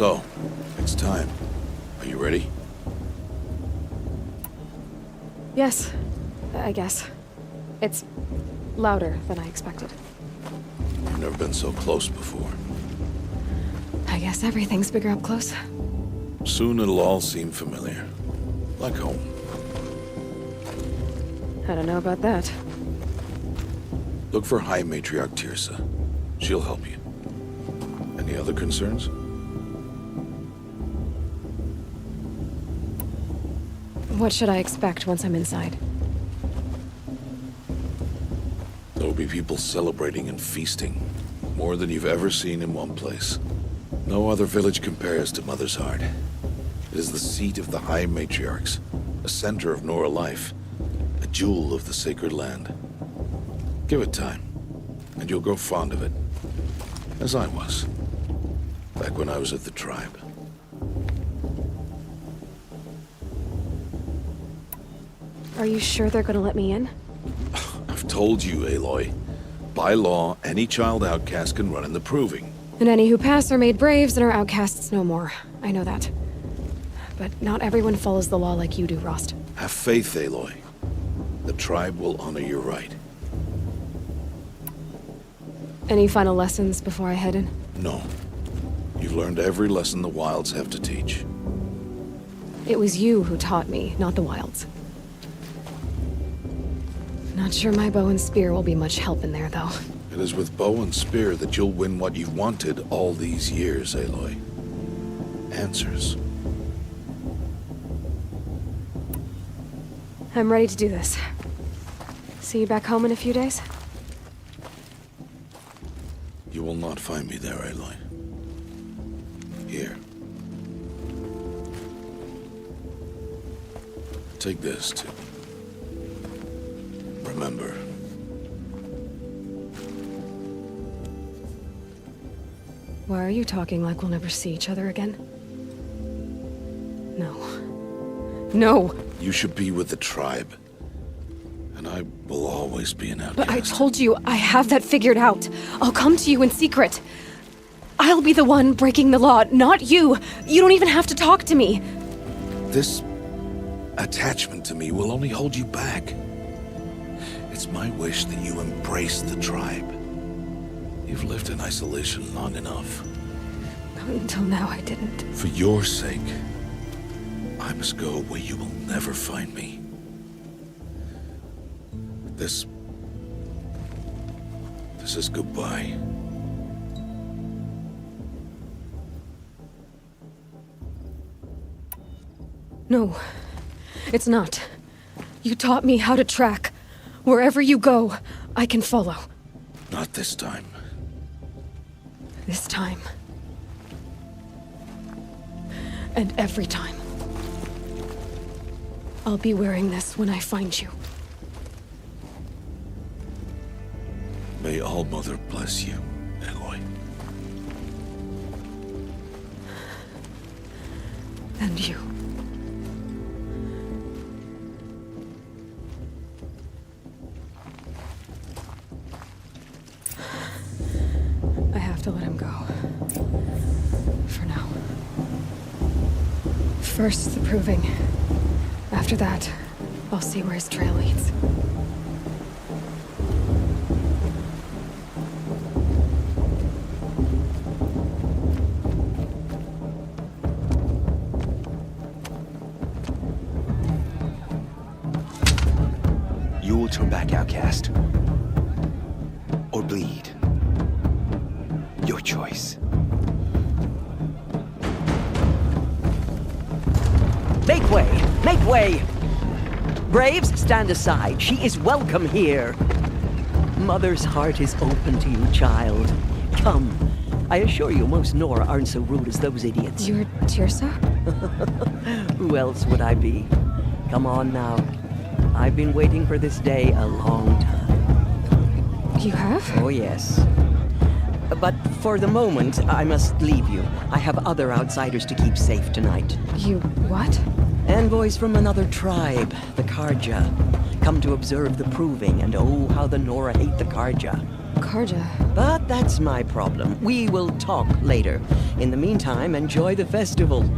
So, it's time. Are you ready? Yes, I guess. It's louder than I expected. You've never been so close before. I guess everything's bigger up close. Soon it'll all seem familiar. Like home. I don't know about that. Look for High Matriarch Tirsa. She'll help you. Any other concerns? What should I expect once I'm inside? There'll be people celebrating and feasting. More than you've ever seen in one place. No other village compares to Mother's Heart. It is the seat of the High Matriarchs, a center of Nora life, a jewel of the sacred land. Give it time, and you'll grow fond of it. As I was, back when I was at the tribe. Are you sure they're gonna let me in? I've told you, Aloy. By law, any child outcast can run in the proving. And any who pass are made braves and are outcasts no more. I know that. But not everyone follows the law like you do, Rost. Have faith, Aloy. The tribe will honor your right. Any final lessons before I head in? No. You've learned every lesson the Wilds have to teach. It was you who taught me, not the Wilds. Not sure my bow and spear will be much help in there, though. It is with bow and spear that you'll win what you've wanted all these years, Aloy. Answers. I'm ready to do this. See you back home in a few days? You will not find me there, Aloy. Here. Take this, too. Remember. Why are you talking like we'll never see each other again? No. No! You should be with the tribe. And I will always be an outcast. But I told you, I have that figured out. I'll come to you in secret. I'll be the one breaking the law, not you. You don't even have to talk to me. This attachment to me will only hold you back. It's my wish that you embrace the tribe. You've lived in isolation long enough. Until now, I didn't. For your sake, I must go where you will never find me. This is goodbye. No, it's not. You taught me how to track. Wherever you go, I can follow. Not this time. This time. And every time. I'll be wearing this when I find you. May All-Mother bless you, Aloy. And you. I have to let him go. For now. First, the proving. After that, I'll see where his trail leads. You will turn back, outcast. Or bleed. Your choice. Make way! Make way! Braves, stand aside. She is welcome here. Mother's heart is open to you, child. Come. I assure you, most Nora aren't so rude as those idiots. You're Tirsa? Who else would I be? Come on now. I've been waiting for this day a long time. You have? Oh, yes. But for the moment, I must leave you. I have other outsiders to keep safe tonight. You what? Envoys from another tribe, the Karja. Come to observe the proving, and oh, how the Nora hate the Karja. Karja. But that's my problem. We will talk later. In the meantime, enjoy the festival.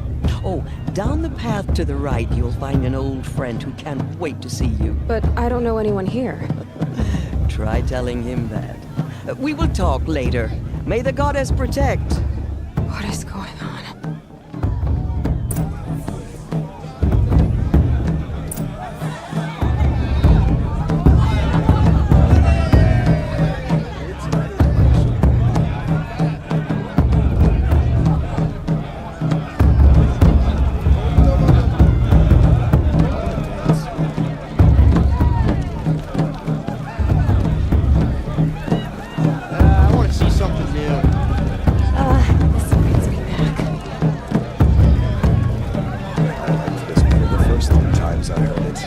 Oh, down the path to the right, you'll find an old friend who can't wait to see you. But I don't know anyone here. Try telling him that. We will talk later. May the goddess protect. What is going on? I want to see something new. This brings me back. I liked this better the first 3 times I heard it.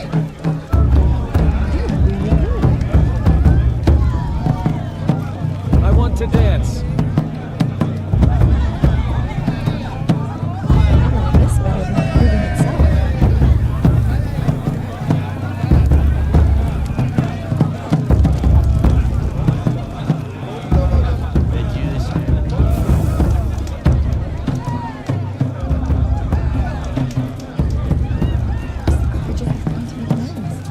I want to dance. I like this better than the proving itself. Project continue learns.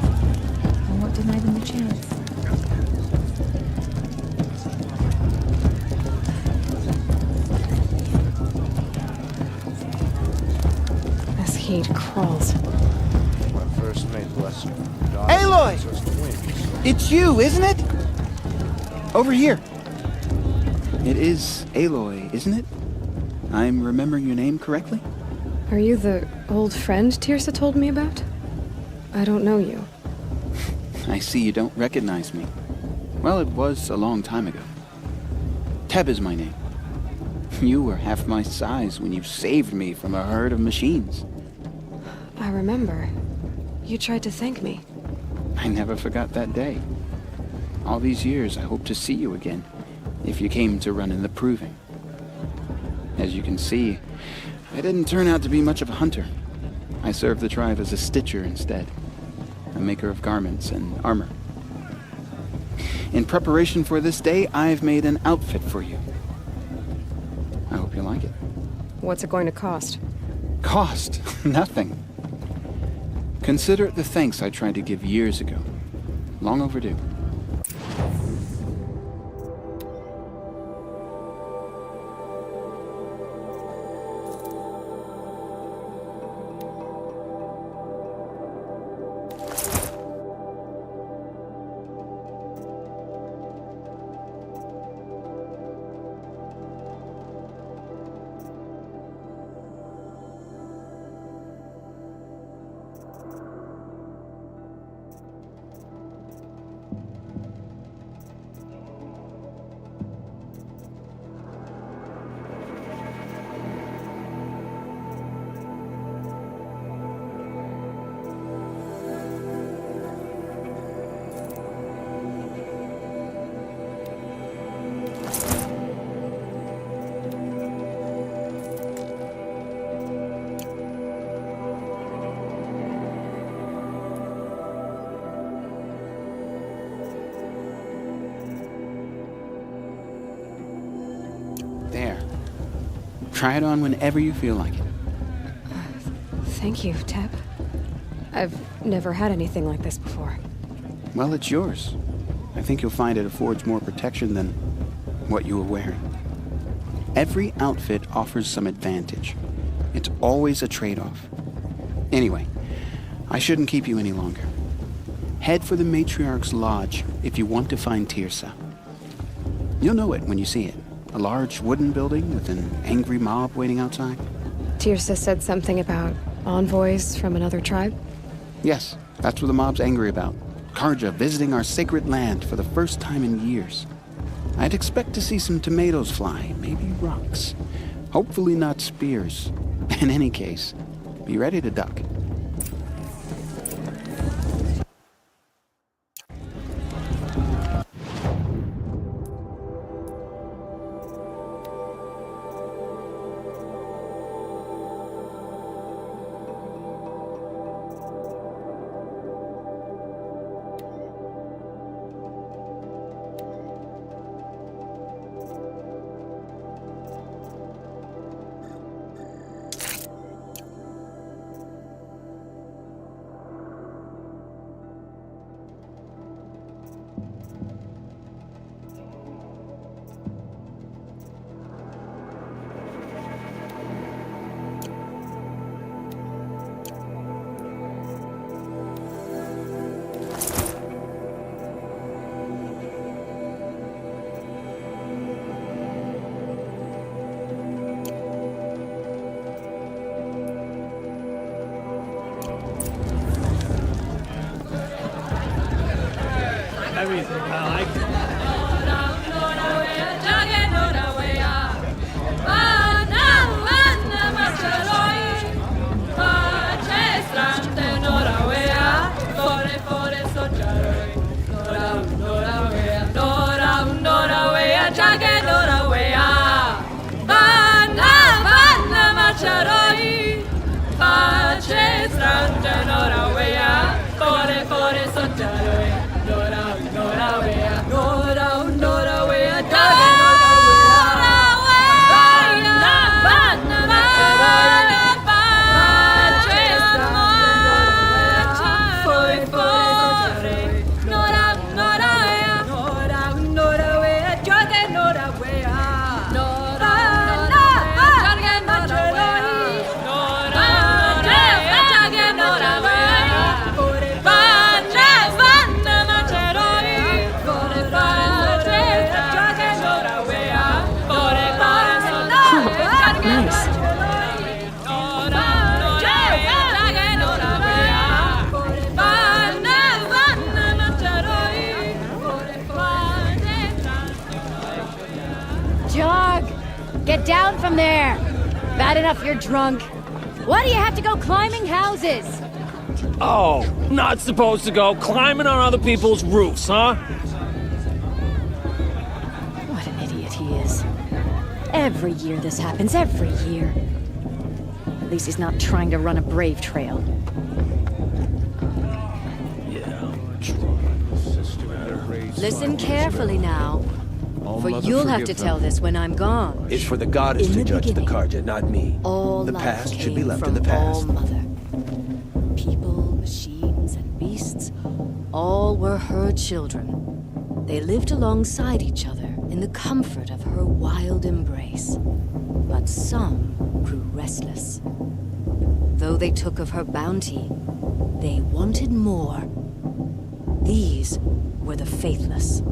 I won't deny them the chance. This heat crawls. My first mate, bless her. Aloy! So it's the wind. It's you, isn't it? Over here. It is Aloy, isn't it? I'm remembering your name correctly? Are you the old friend Tirsa told me about? I don't know you. I see you don't recognize me. Well, it was a long time ago. Teb is my name. You were half my size when you saved me from a herd of machines. I remember. You tried to thank me. I never forgot that day. All these years, I hope to see you again, if you came to run in the proving. As you can see, I didn't turn out to be much of a hunter. I served the tribe as a stitcher instead, a maker of garments and armor. In preparation for this day, I've made an outfit for you. I hope you like it. What's it going to cost? Cost? Nothing. Consider it the thanks I tried to give years ago. Long overdue. There. Try it on whenever you feel like it. Thank you, Teb. I've never had anything like this before. Well, it's yours. I think you'll find it affords more protection than what you were wearing. Every outfit offers some advantage. It's always a trade-off. Anyway, I shouldn't keep you any longer. Head for the Matriarch's Lodge if you want to find Tirsa. You'll know it when you see it. A large wooden building with an angry mob waiting outside. Tirsa said something about envoys from another tribe? Yes, that's what the mob's angry about. Karja visiting our sacred land for the first time in years. I'd expect to see some tomatoes fly, maybe rocks. Hopefully not spears. In any case, be ready to duck. Everything. I like it. Nice. Jog! Get down from there! Bad enough you're drunk. Why do you have to go climbing houses? Oh, not supposed to go climbing on other people's roofs, huh? What an idiot he is. Every year this happens, every year. At least he's not trying to run a brave trail. Listen carefully now, for you'll have to tell this when I'm gone. It's for the goddess In to the judge the beginning, Karja, not me. All The life past should be came left from in the past. All-Mother. People, machines, and beasts, all were her children. They lived alongside each other in the comfort of her wild embrace. But some grew restless. Though they took of her bounty, they wanted more. These were the faithless.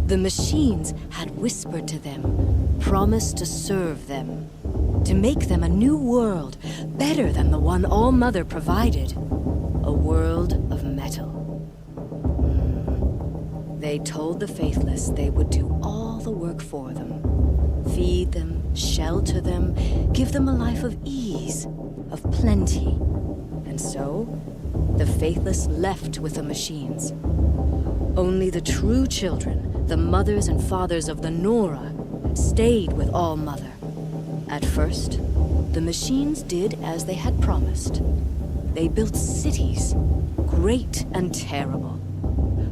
The machines had whispered to them, promised to serve them, to make them a new world, better than the one All-Mother provided. A world of metal. They told the faithless they would do all the work for them. Feed them, shelter them, give them a life of ease, of plenty. And so, the faithless left with the machines. Only the true children, the mothers and fathers of the Nora, stayed with All-Mother. At first, the machines did as they had promised. They built cities, great and terrible,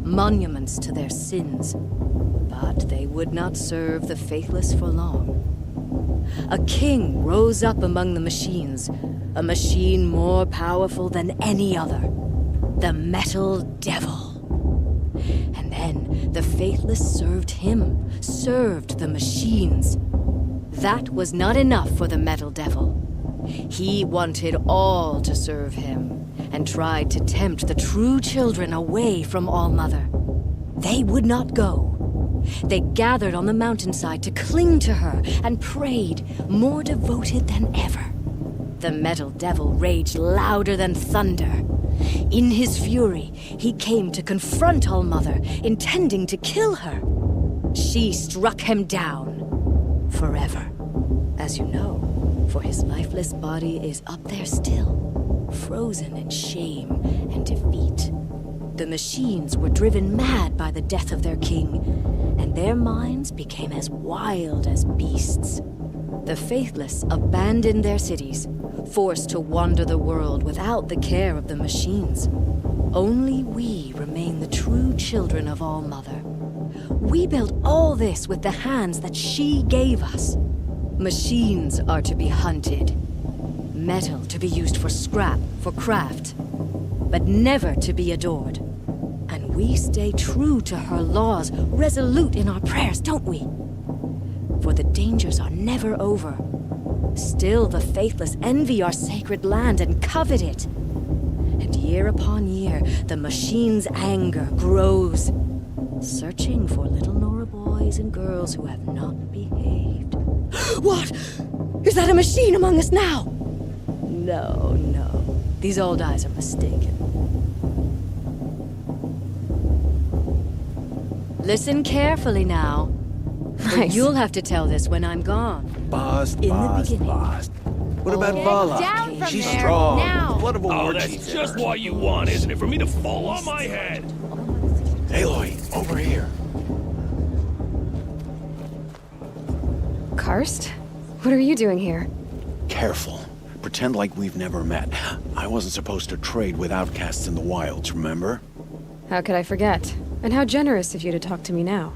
monuments to their sins. But they would not serve the faithless for long. A king rose up among the machines, a machine more powerful than any other, the Metal Devil. And then the faithless served him, served the machines. That was not enough for the Metal Devil. He wanted all to serve him, and tried to tempt the true children away from All-Mother. They would not go. They gathered on the mountainside to cling to her and prayed, more devoted than ever. The Metal Devil raged louder than thunder. In his fury, he came to confront All-Mother, intending to kill her. She struck him down. Forever. As you know, for his lifeless body is up there still, frozen in shame and defeat. The machines were driven mad by the death of their king, and their minds became as wild as beasts. The faithless abandoned their cities, forced to wander the world without the care of the machines. Only we remain the true children of All-Mother. We built all this with the hands that she gave us. Machines are to be hunted. Metal to be used for scrap, for craft. But never to be adored. And we stay true to her laws, resolute in our prayers, don't we? For the dangers are never over. Still the faithless envy our sacred land and covet it. And year upon year, the machine's anger grows, searching for little Nora boys and girls who have not behaved. What? Is that a machine among us now? No, no. These old eyes are mistaken. Listen carefully now. For Nice. you'll have to tell this when I'm gone. Bust, In the bust, beginning. bust. What about Get Vala? down from She's there, strong. now. Blood of a Oh, war that's chief. just what you want, isn't it? For me to fall on my head. Aloy, over here. Karst? What are you doing here? Careful. Pretend like we've never met. I wasn't supposed to trade with outcasts in the wilds, remember? How could I forget? And how generous of you to talk to me now.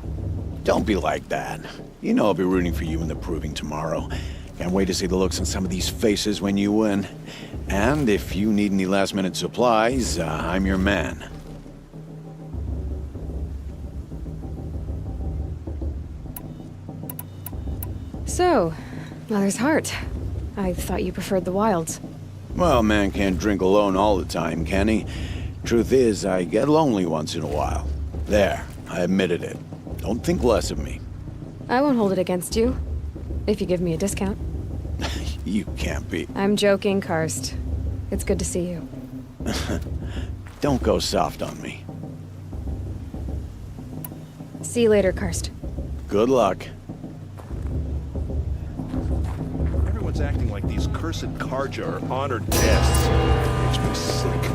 Don't be like that. You know I'll be rooting for you in the proving tomorrow. Can't wait to see the looks on some of these faces when you win. And if you need any last-minute supplies, I'm your man. So, Mother's Heart. I thought you preferred the wilds. Well, man can't drink alone all the time, can he? Truth is, I get lonely once in a while. There, I admitted it. Don't think less of me. I won't hold it against you. If you give me a discount. You can't be. I'm joking, Karst. It's good to see you. Don't go soft on me. See you later, Karst. Good luck. Everyone's acting like these cursed Karja are honored guests. Makes me sick.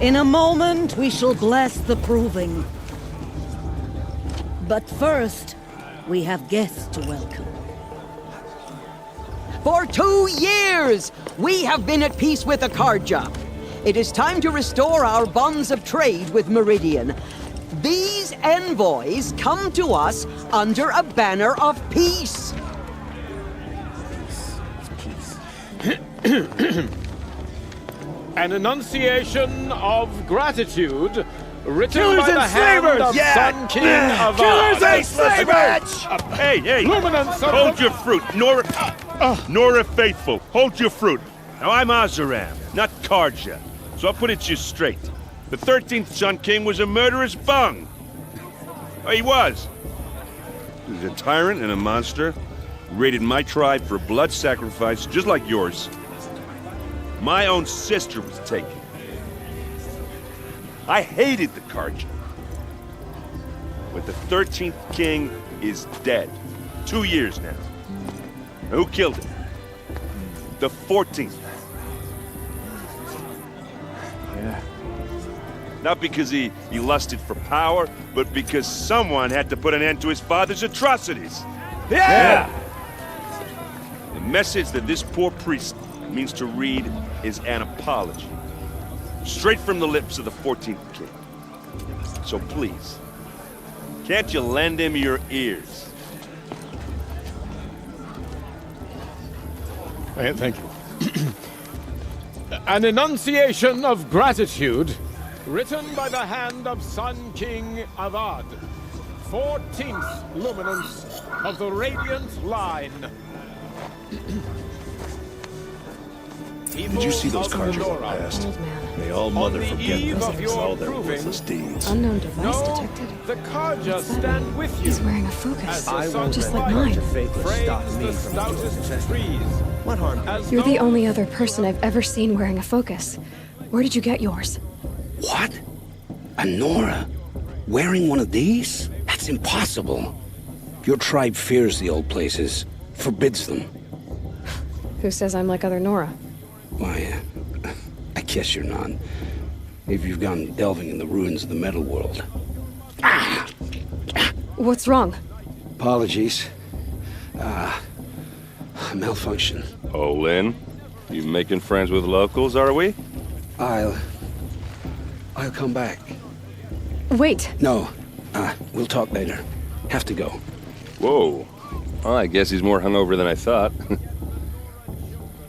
In a moment, we shall bless the proving. But first, we have guests to welcome. For 2 years, we have been at peace with the Karja. It is time to restore our bonds of trade with Meridian. These envoys come to us under a banner of peace. An enunciation of gratitude written Killers by and the hand slavers! of Yeah! Sun King of Killers Ard. and slavers! Hey, hey! Luminance of Hold the- your fruit, Nora Faithful. Hold your fruit. Now I'm Azaram, not Karja, so I'll put it to you straight. The 13th Sun King was a murderous bung. Oh, he was. He was a tyrant and a monster. He raided my tribe for blood sacrifice, just like yours. My own sister was taken. I hated the Karja. But the 13th king is dead. 2 years now. Now, who killed him? The 14th. Yeah. Not because he lusted for power, but because someone had to put an end to his father's atrocities. Yeah! The message that this poor priest means to read is an apology. Straight from the lips of the 14th king. So please, can't you lend him your ears? Thank you. An enunciation of gratitude written by the hand of Sun King Avad, 14th luminance of the Radiant Line. Did you see those Karja walk past? Old man. May all mother the forget eve them of and your all their proving- worthless deeds. Unknown device No, detected. the Karja What's that stand mean? with you. He's wearing a focus. As the I sun won't Just let like the mine. Karja faithless stop frames me the from doing stoutest successful. trees. What harm? As You're the though- only other person I've ever seen wearing a focus. Where did you get yours? What? A Nora? Wearing one of these? That's impossible. Your tribe fears the old places, forbids them. Who says I'm like other Nora? Why, I guess you're not. If you've gone delving in the ruins of the metal world. What's wrong? Apologies. Malfunction. Oh, Lynn, you making friends with locals, are we? I'll come back. Wait. No, we'll talk later. Have to go. Whoa. Well, I guess he's more hungover than I thought.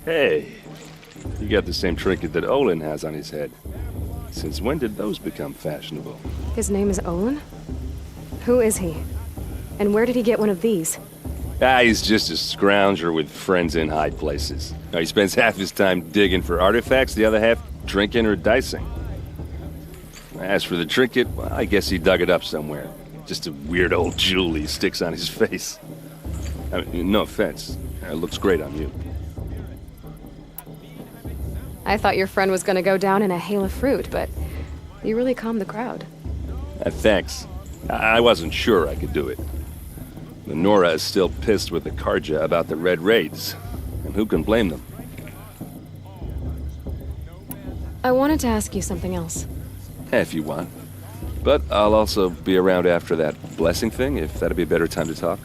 Hey, you got the same trinket that Olin has on his head. Since when did those become fashionable? His name is Olin? Who is he? And where did he get one of these? He's just a scrounger with friends in high places. Now, he spends half his time digging for artifacts, the other half drinking or dicing. As for the trinket, well, I guess he dug it up somewhere. Just a weird old jewel he sticks on his face. I mean, no offense. It looks great on you. I thought your friend was gonna go down in a hail of fruit, but you really calmed the crowd. Thanks. I wasn't sure I could do it. The Nora is still pissed with the Karja about the Red Raids, and who can blame them? I wanted to ask you something else. If you want. But I'll also be around after that blessing thing, if that'd be a better time to talk.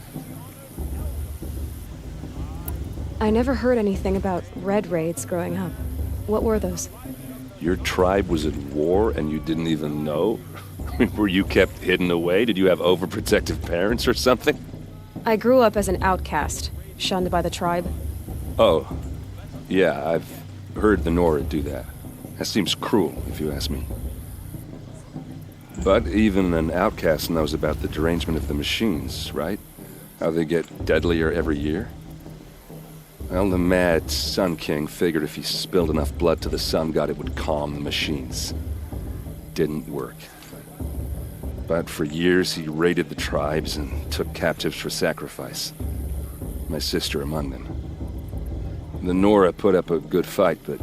I never heard anything about Red Raids growing up. What were those? Your tribe was at war and you didn't even know? Were you kept hidden away? Did you have overprotective parents or something? I grew up as an outcast, shunned by the tribe. Oh, yeah, I've heard the Nora do that. That seems cruel, if you ask me. But even an outcast knows about the derangement of the machines, right? How they get deadlier every year? Well, the mad Sun King figured if he spilled enough blood to the Sun God, it would calm the machines. Didn't work. But for years, he raided the tribes and took captives for sacrifice. My sister among them. The Nora put up a good fight, but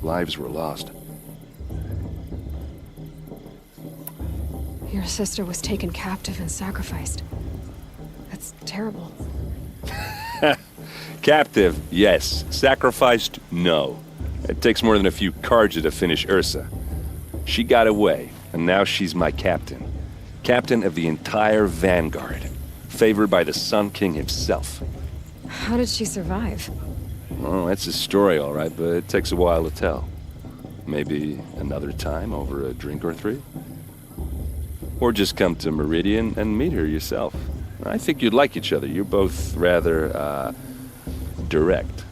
lives were lost. Your sister was taken captive and sacrificed. That's terrible. Captive, yes. Sacrificed, no. It takes more than a few Karja to finish Ursa. She got away, and now she's my captain. Captain of the entire Vanguard. Favored by the Sun King himself. How did she survive? Oh, that's a story, all right, but it takes a while to tell. Maybe another time over a drink or three? Or just come to Meridian and meet her yourself. I think you'd like each other. You're both rather, direct.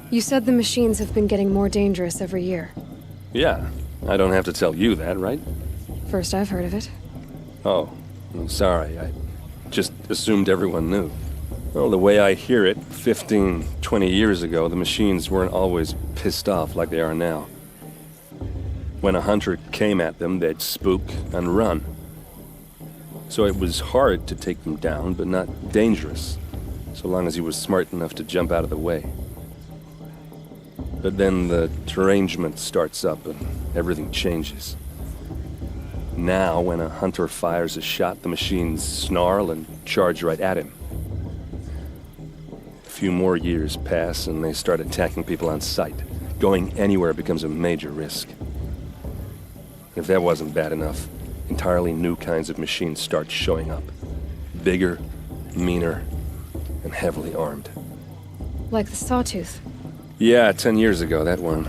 You said the machines have been getting more dangerous every year. Yeah, I don't have to tell you that, right? First I've heard of it. Oh, I'm sorry. I just assumed everyone knew. Well, the way I hear it, 15, 20 years ago, the machines weren't always pissed off like they are now. When a hunter came at them, they'd spook and run. So it was hard to take them down, but not dangerous, so long as he was smart enough to jump out of the way. But then the derangement starts up and everything changes. Now, when a hunter fires a shot, the machines snarl and charge right at him. A few more years pass and they start attacking people on sight. Going anywhere becomes a major risk. If that wasn't bad enough, entirely new kinds of machines start showing up. Bigger, meaner, and heavily armed. Like the Sawtooth. Yeah, 10 years ago, that one.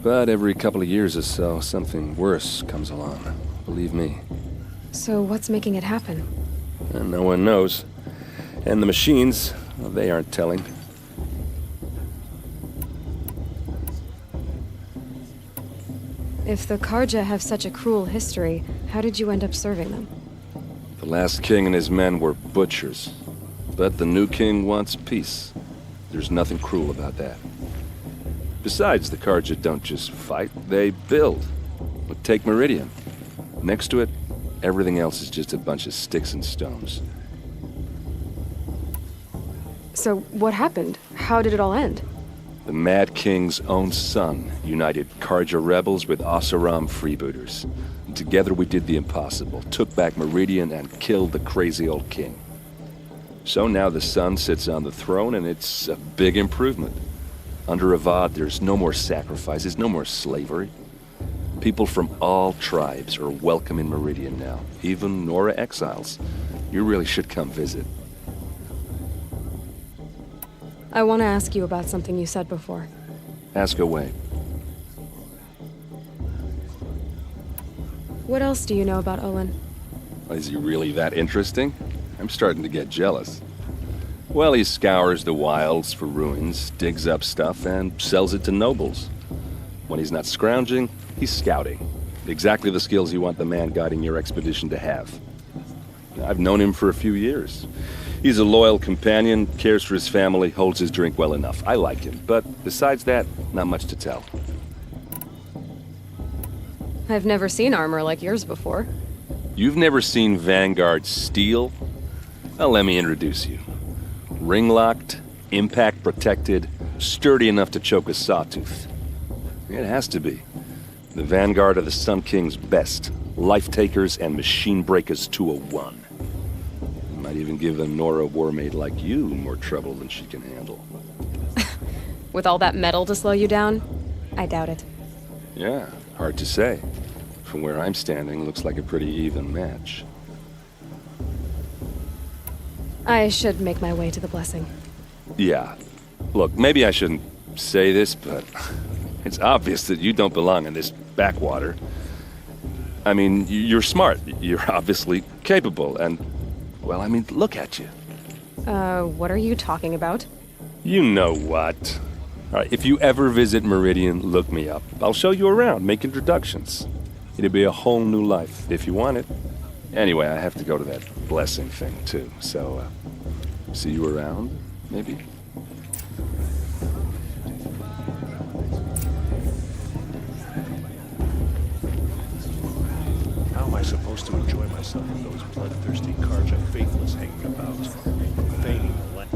But every couple of years or so, something worse comes along. Believe me. So what's making it happen? And no one knows. And the machines, well, they aren't telling. If the Karja have such a cruel history, how did you end up serving them? The last king and his men were butchers. But the new king wants peace. There's nothing cruel about that. Besides, the Karja don't just fight, they build. Take Meridian. Next to it, everything else is just a bunch of sticks and stones. So what happened? How did it all end? The Mad King's own son united Karja rebels with Oseram freebooters. And together we did the impossible, took back Meridian and killed the crazy old king. So now the son sits on the throne and it's a big improvement. Under Avad, there's no more sacrifices, no more slavery. People from all tribes are welcome in Meridian now, even Nora exiles. You really should come visit. I want to ask you about something you said before. Ask away. What else do you know about Olin? Is he really that interesting? I'm starting to get jealous. Well, he scours the wilds for ruins, digs up stuff, and sells it to nobles. When he's not scrounging, he's scouting. Exactly the skills you want the man guiding your expedition to have. I've known him for a few years. He's a loyal companion, cares for his family, holds his drink well enough. I like him, but besides that, not much to tell. I've never seen armor like yours before. You've never seen Vanguard steel? Well, let me introduce you. Ring-locked, impact-protected, sturdy enough to choke a sawtooth. It has to be. The vanguard of the Sun King's best. Life takers and machine breakers to a one. Might even give a Nora warmaid like you more trouble than she can handle. With all that metal to slow you down? I doubt it. Yeah, hard to say. From where I'm standing, looks like a pretty even match. I should make my way to the blessing. Yeah. Look, maybe I shouldn't say this, but it's obvious that you don't belong in this backwater. I mean, you're smart. You're obviously capable, and, well, I mean, look at you. What are you talking about? You know what. All right, if you ever visit Meridian, look me up. I'll show you around, make introductions. It'll be a whole new life, if you want it. Anyway, I have to go to that blessing thing, too, so, see you around, maybe? How am I supposed to enjoy myself with those bloodthirsty Karja faithless hanging about, feigning the land?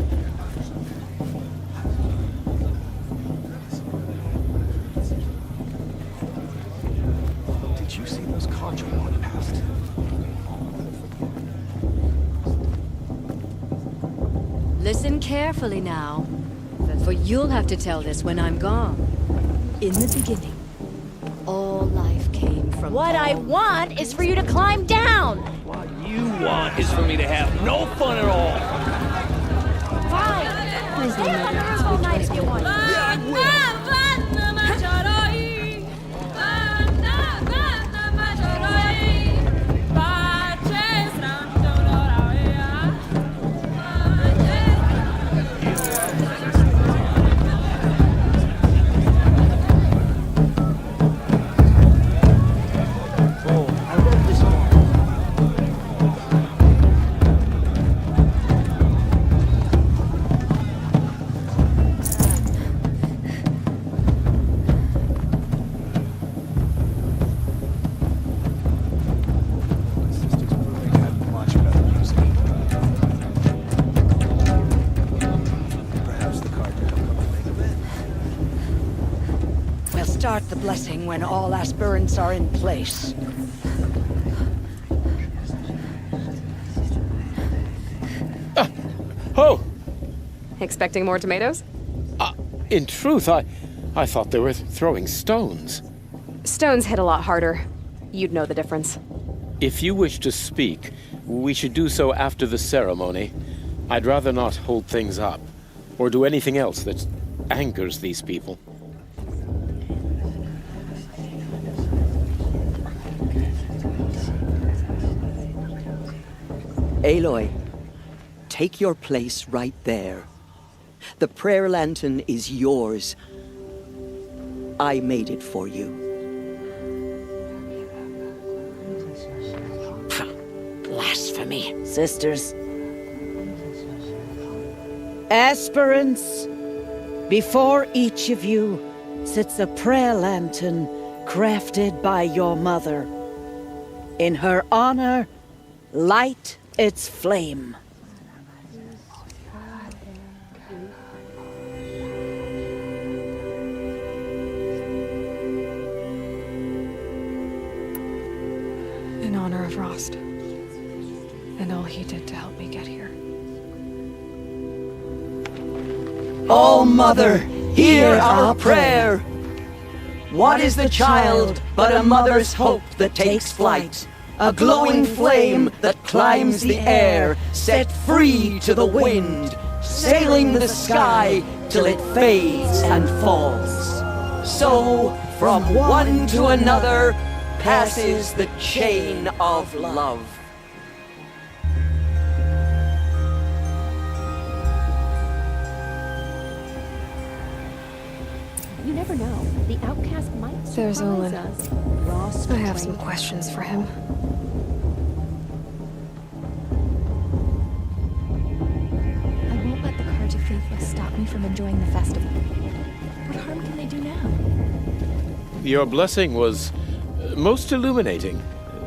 Did you see those Karja walk past? Listen carefully now, for you'll have to tell this when I'm gone. In the beginning, all life came from... What I want is for you to climb down! What you want is for me to have no fun at all! Fine! Please, Stay on Earth all night if you want. Start the blessing when all aspirants are in place. Oh! Expecting more tomatoes? In truth, I thought they were throwing stones. Stones hit a lot harder. You'd know the difference. If you wish to speak, we should do so after the ceremony. I'd rather not hold things up, or do anything else that angers these people. Aloy, take your place right there. The prayer lantern is yours. I made it for you. Blasphemy. Sisters. Aspirants, before each of you sits a prayer lantern crafted by your mother. In her honor, light its flame. In honor of Rost, and all he did to help me get here. Oh, Mother, hear our prayer. What is the child but a mother's hope that takes flight? A glowing flame that climbs the air, set free to the wind, sailing the sky till it fades and falls. So, from one to another, passes the chain of love. You never know. The outcast might There's surprise Olin. us. Ross I have some betrayed questions for him. I won't let the Carja Faithless stop me from enjoying the festival. What harm can they do now? Your blessing was most illuminating.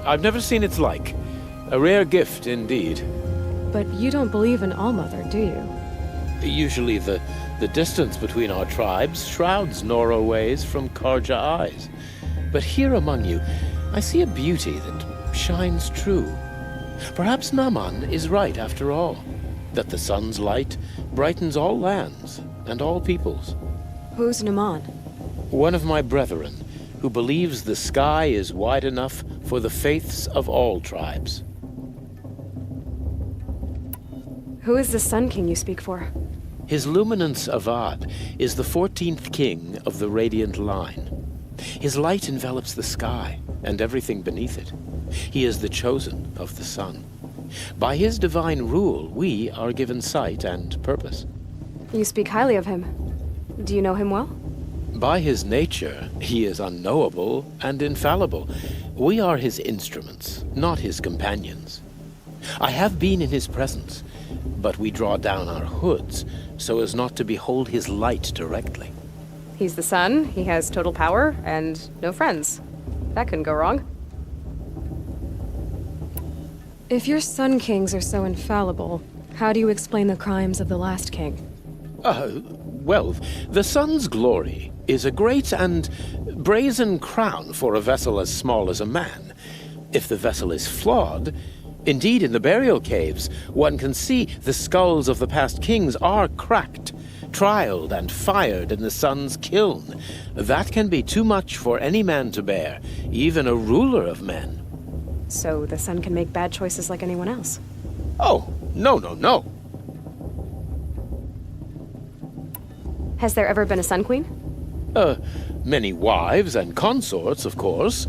I've never seen its like. A rare gift indeed. But you don't believe in Allmother, do you? Usually the distance between our tribes shrouds Nora ways from Karja eyes. But here among you, I see a beauty that shines true. Perhaps Naman is right after all, that the sun's light brightens all lands and all peoples. Who's Naman? One of my brethren, who believes the sky is wide enough for the faiths of all tribes. Who is the Sun King you speak for? His Luminance Avad is the 14th king of the Radiant Line. His light envelops the sky and everything beneath it. He is the chosen of the sun. By his divine rule, we are given sight and purpose. You speak highly of him. Do you know him well? By his nature, he is unknowable and infallible. We are his instruments, not his companions. I have been in his presence, but we draw down our hoods so as not to behold his light directly. He's the sun, he has total power, and no friends. That couldn't go wrong. If your Sun Kings are so infallible, how do you explain the crimes of the last king? Well, the sun's glory is a great and brazen crown for a vessel as small as a man. If the vessel is flawed, indeed in the burial caves, one can see the skulls of the past kings are cracked, trialed and fired in the sun's kiln. That can be too much for any man to bear, even a ruler of men. So the sun can make bad choices like anyone else? Oh, no. Has there ever been a Sun Queen? Many wives and consorts, of course.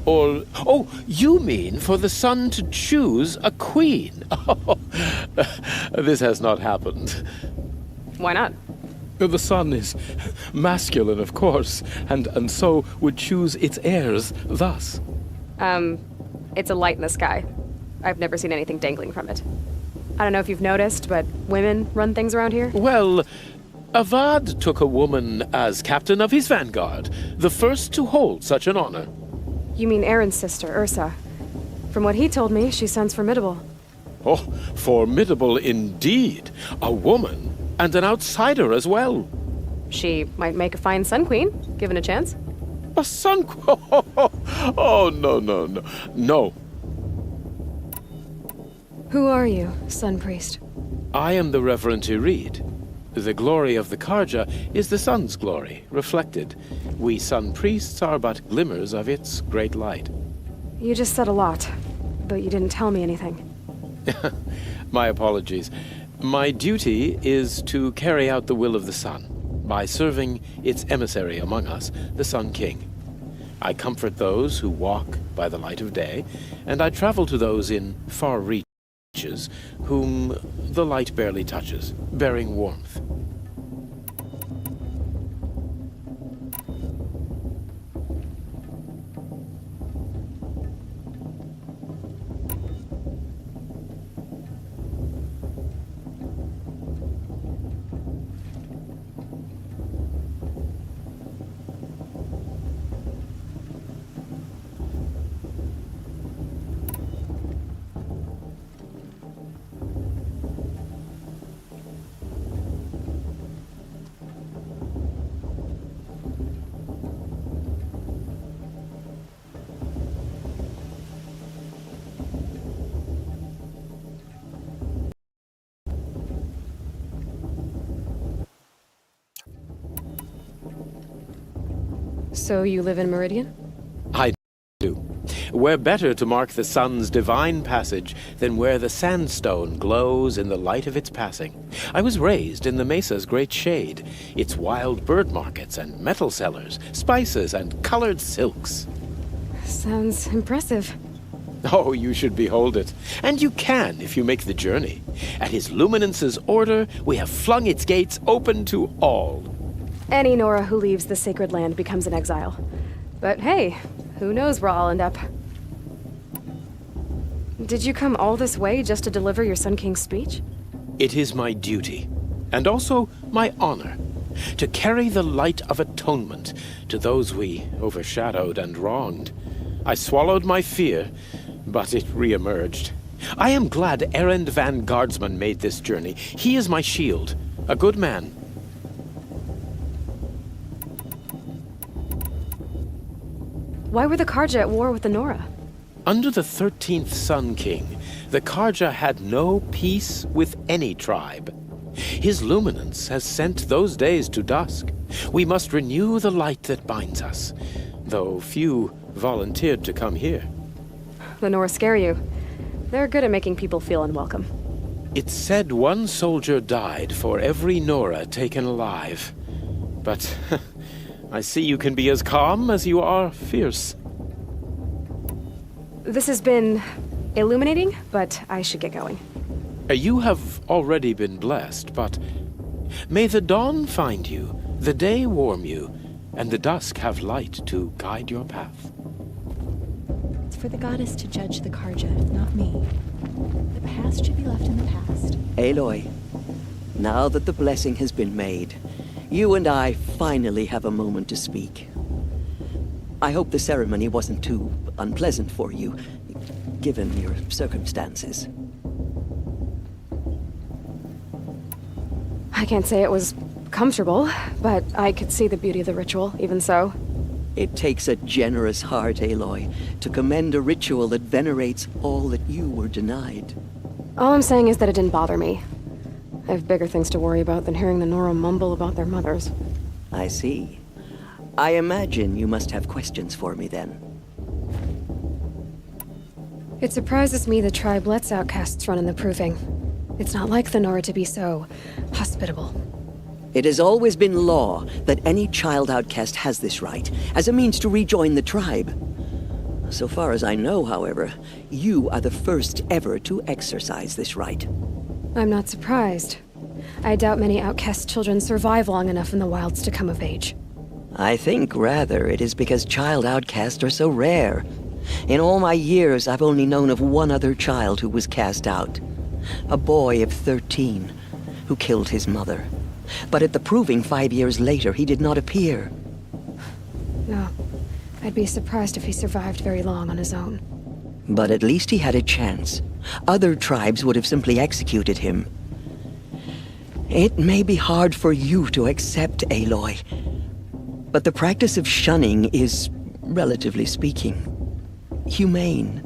Or, oh, you mean for the sun to choose a queen? Oh, this has not happened. Why not? The sun is masculine, of course, and so would choose its heirs thus. It's a light in the sky. I've never seen anything dangling from it. I don't know if you've noticed, but women run things around here? Well, Avad took a woman as captain of his vanguard, the first to hold such an honor. You mean Aaron's sister, Ursa. From what he told me, she sounds formidable. Oh, formidable indeed. A woman, and an outsider as well. She might make a fine Sun Queen, given a chance. A Sun Queen? Oh, no. Who are you, Sun Priest? I am the Reverend Irid. The glory of the Karja is the sun's glory, reflected. We sun priests are but glimmers of its great light. You just said a lot, but you didn't tell me anything. My apologies. My duty is to carry out the will of the sun, by serving its emissary among us, the Sun King. I comfort those who walk by the light of day, and I travel to those in far reaches whom the light barely touches, bearing warmth. So you live in Meridian? I do. Where better to mark the sun's divine passage than where the sandstone glows in the light of its passing. I was raised in the mesa's great shade, its wild bird markets and metal cellars, spices and colored silks. Sounds impressive. Oh, you should behold it. And you can if you make the journey. At his luminance's order, we have flung its gates open to all. Any Nora who leaves the sacred land becomes an exile. But hey, who knows where I'll end up. Did you come all this way just to deliver your Sun King's speech? It is my duty, and also my honor, to carry the light of atonement to those we overshadowed and wronged. I swallowed my fear, but it re-emerged. I am glad Erend van Guardsman made this journey. He is my shield, a good man. Why were the Karja at war with the Nora? Under the 13th Sun King, the Karja had no peace with any tribe. His luminance has sent those days to dusk. We must renew the light that binds us, though few volunteered to come here. The Nora scare you. They're good at making people feel unwelcome. It's said one soldier died for every Nora taken alive. But I see you can be as calm as you are fierce. This has been illuminating, but I should get going. You have already been blessed, but may the dawn find you, the day warm you, and the dusk have light to guide your path. It's for the goddess to judge the Karja, not me. The past should be left in the past. Aloy, now that the blessing has been made, you and I finally have a moment to speak. I hope the ceremony wasn't too unpleasant for you, given your circumstances. I can't say it was comfortable, but I could see the beauty of the ritual, even so. It takes a generous heart, Aloy, to commend a ritual that venerates all that you were denied. All I'm saying is that it didn't bother me. I have bigger things to worry about than hearing the Nora mumble about their mothers. I see. I imagine you must have questions for me then. It surprises me the tribe lets outcasts run in the Proving. It's not like the Nora to be so hospitable. It has always been law that any child outcast has this right, as a means to rejoin the tribe. So far as I know, however, you are the first ever to exercise this right. I'm not surprised. I doubt many outcast children survive long enough in the wilds to come of age. I think, rather, it is because child outcasts are so rare. In all my years, I've only known of one other child who was cast out. A boy of 13, who killed his mother. But at the Proving 5 years later, he did not appear. No. I'd be surprised if he survived very long on his own. But at least he had a chance. Other tribes would have simply executed him. It may be hard for you to accept, Aloy, but the practice of shunning is, relatively speaking, humane.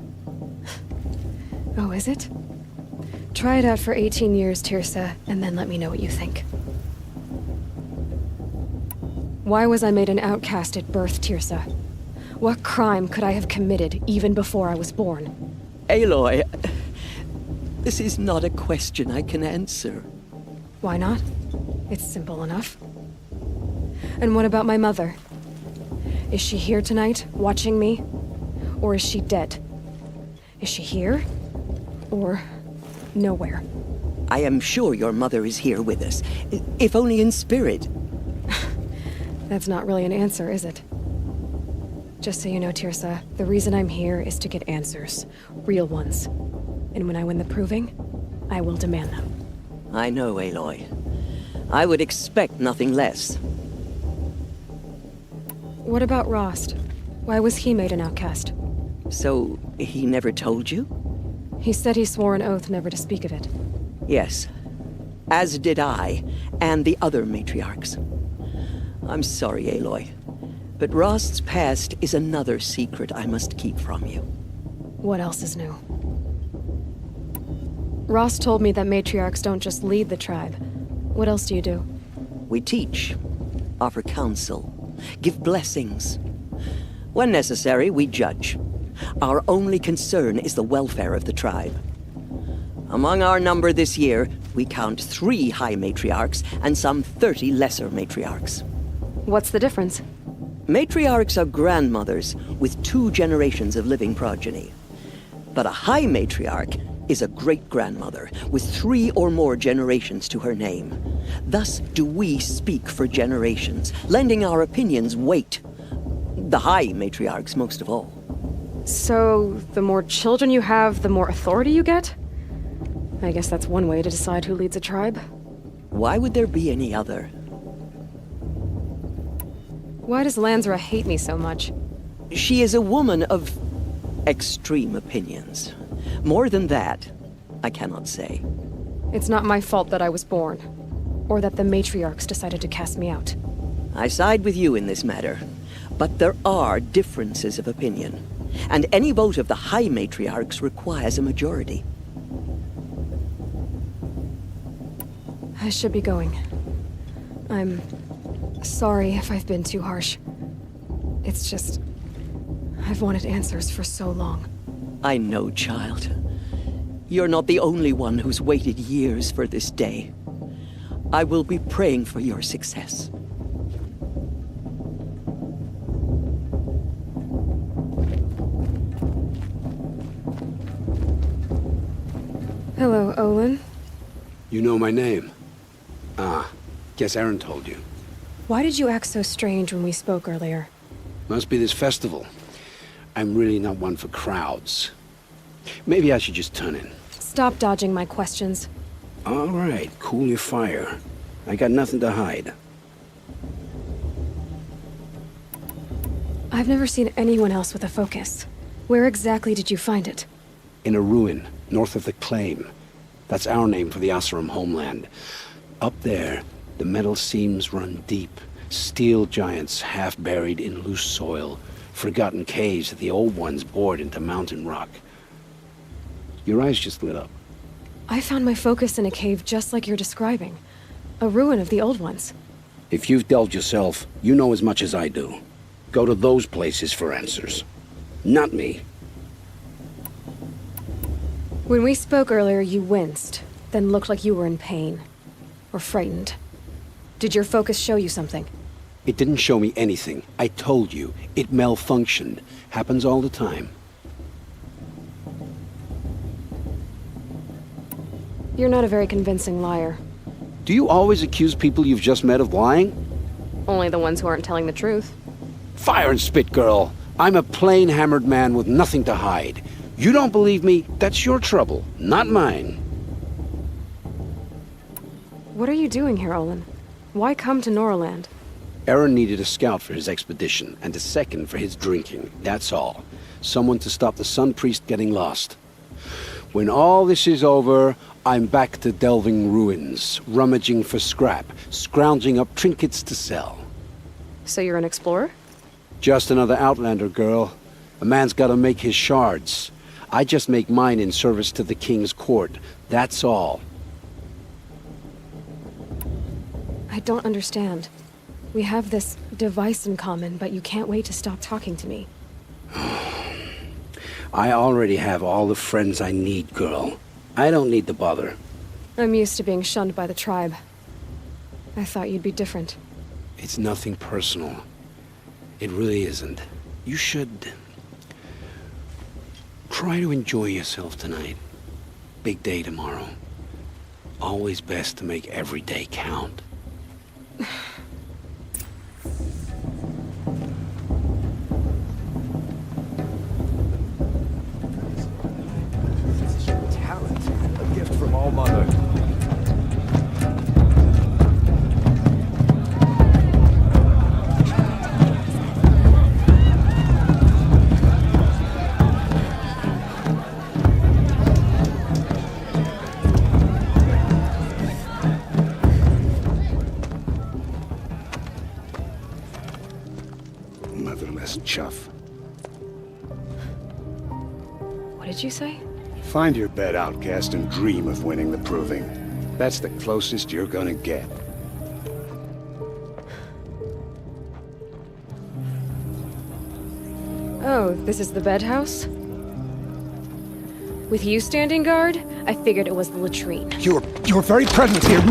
Oh, is it? Try it out for 18 years, Tirsa, and then let me know what you think. Why was I made an outcast at birth, Tirsa? What crime could I have committed even before I was born? Aloy, this is not a question I can answer. Why not? It's simple enough. And what about my mother? Is she here tonight, watching me? Or is she dead? Is she here? Or nowhere? I am sure your mother is here with us, if only in spirit. That's not really an answer, is it? Just so you know, Tirsa, the reason I'm here is to get answers. Real ones. And when I win the Proving, I will demand them. I know, Aloy. I would expect nothing less. What about Rost? Why was he made an outcast? So, he never told you? He said he swore an oath never to speak of it. Yes. As did I, and the other matriarchs. I'm sorry, Aloy, but Rost's past is another secret I must keep from you. What else is new? Rost told me that matriarchs don't just lead the tribe. What else do you do? We teach, offer counsel, give blessings. When necessary, we judge. Our only concern is the welfare of the tribe. Among our number this year, we count 3 high matriarchs and some 30 lesser matriarchs. What's the difference? Matriarchs are grandmothers with 2 generations of living progeny. But a high matriarch is a great-grandmother with 3 or more generations to her name. Thus do we speak for generations, lending our opinions weight. The high matriarchs most of all. So, the more children you have, the more authority you get? I guess that's one way to decide who leads a tribe. Why would there be any other? Why does Lansra hate me so much? She is a woman of extreme opinions. More than that, I cannot say. It's not my fault that I was born, or that the matriarchs decided to cast me out. I side with you in this matter. But there are differences of opinion, and any vote of the High Matriarchs requires a majority. I should be going. I'm sorry if I've been too harsh. It's just... I've wanted answers for so long. I know, child. You're not the only one who's waited years for this day. I will be praying for your success. Hello, Olin. You know my name? Ah, guess Aaron told you. Why did you act so strange when we spoke earlier? Must be this festival. I'm really not one for crowds. Maybe I should just turn in. Stop dodging my questions. All right, cool your fire. I got nothing to hide. I've never seen anyone else with a focus. Where exactly did you find it? In a ruin, north of the Claim. That's our name for the Oseram homeland. Up there, the metal seams run deep. Steel giants half buried in loose soil. Forgotten caves that the old ones bored into mountain rock. Your eyes just lit up. I found my focus in a cave just like you're describing. A ruin of the old ones. If you've delved yourself, you know as much as I do. Go to those places for answers. Not me. When we spoke earlier, you winced, then looked like you were in pain. Or frightened. Did your focus show you something? It didn't show me anything. I told you. It malfunctioned. Happens all the time. You're not a very convincing liar. Do you always accuse people you've just met of lying? Only the ones who aren't telling the truth. Fire and spit, girl. I'm a plain hammered man with nothing to hide. You don't believe me? That's your trouble, not mine. What are you doing here, Olin? Why come to Noraland? Aaron needed a scout for his expedition, and a second for his drinking, that's all. Someone to stop the Sun Priest getting lost. When all this is over, I'm back to delving ruins, rummaging for scrap, scrounging up trinkets to sell. So you're an explorer? Just another Outlander, girl. A man's gotta make his shards. I just make mine in service to the King's court, that's all. I don't understand. We have this device in common, but you can't wait to stop talking to me. I already have all the friends I need, girl. I don't need the bother. I'm used to being shunned by the tribe. I thought you'd be different. It's nothing personal. It really isn't. You should... try to enjoy yourself tonight. Big day tomorrow. Always best to make every day count. Talent. A gift from All Mother. Motherless chuff. What did you say? Find your bed, outcast, and dream of winning the proving. That's the closest you're gonna get. Oh, this is the bedhouse? With you standing guard, I figured it was the latrine. Your very presence here...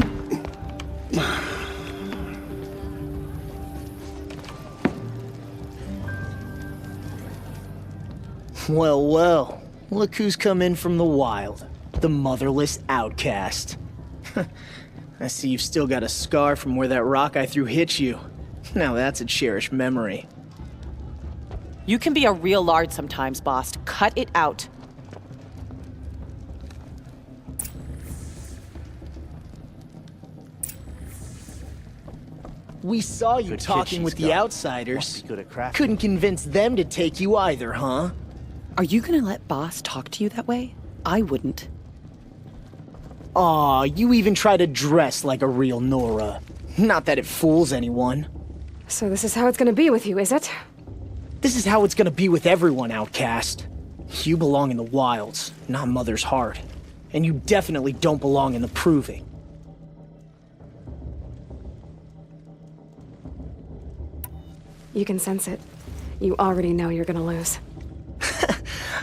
Well, well. Look who's come in from the wild. The motherless outcast. I see you've still got a scar from where that rock I threw hit you. Now that's a cherished memory. You can be a real lard sometimes, boss. Cut it out. We saw you talking with the outsiders. Couldn't convince them to take you either, huh? Are you gonna let boss talk to you that way? I wouldn't. Aw, you even try to dress like a real Nora. Not that it fools anyone. So this is how it's gonna be with you, is it? This is how it's gonna be with everyone, outcast. You belong in the wilds, not Mother's Heart. And you definitely don't belong in the Proving. You can sense it. You already know you're gonna lose.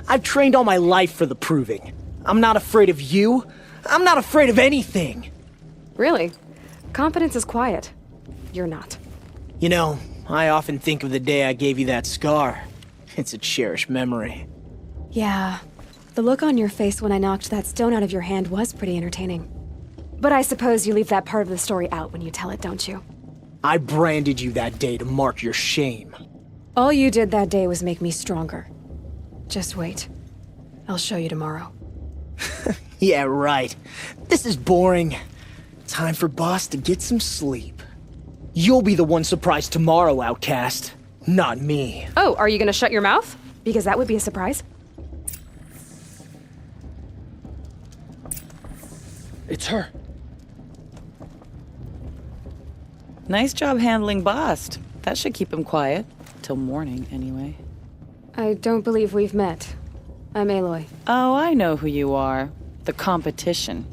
I've trained all my life for the Proving. I'm not afraid of you. I'm not afraid of anything. Really? Confidence is quiet. You're not. You know, I often think of the day I gave you that scar. It's a cherished memory. Yeah. The look on your face when I knocked that stone out of your hand was pretty entertaining. But I suppose you leave that part of the story out when you tell it, don't you? I branded you that day to mark your shame. All you did that day was make me stronger. Just wait. I'll show you tomorrow. Yeah, right. This is boring. Time for Boss to get some sleep. You'll be the one surprised tomorrow, outcast. Not me. Oh, are you gonna shut your mouth? Because that would be a surprise. It's her. Nice job handling Bast. That should keep him quiet. Till morning, anyway. I don't believe we've met. I'm Aloy. Oh, I know who you are. The competition.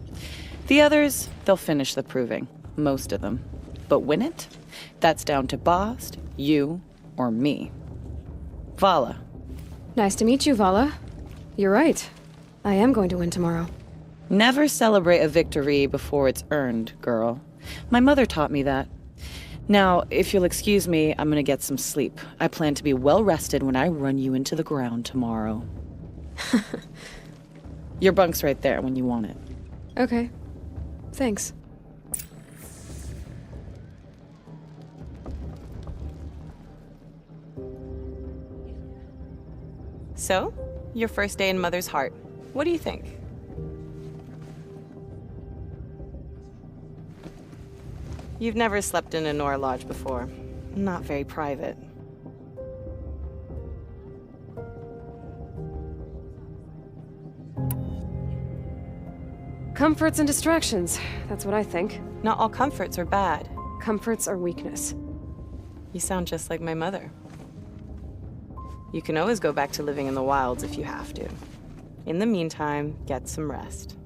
The others, they'll finish the Proving. Most of them. But win it? That's down to Bast, you, or me. Vala. Nice to meet you, Vala. You're right. I am going to win tomorrow. Never celebrate a victory before it's earned, girl. My mother taught me that. Now, if you'll excuse me, I'm gonna get some sleep. I plan to be well rested when I run you into the ground tomorrow. Your bunk's right there when you want it. Okay. Thanks. So, your first day in Mother's Heart. What do you think? You've never slept in a Nora lodge before. Not very private. Comforts and distractions. That's what I think. Not all comforts are bad. Comforts are weakness. You sound just like my mother. You can always go back to living in the wilds if you have to. In the meantime, get some rest.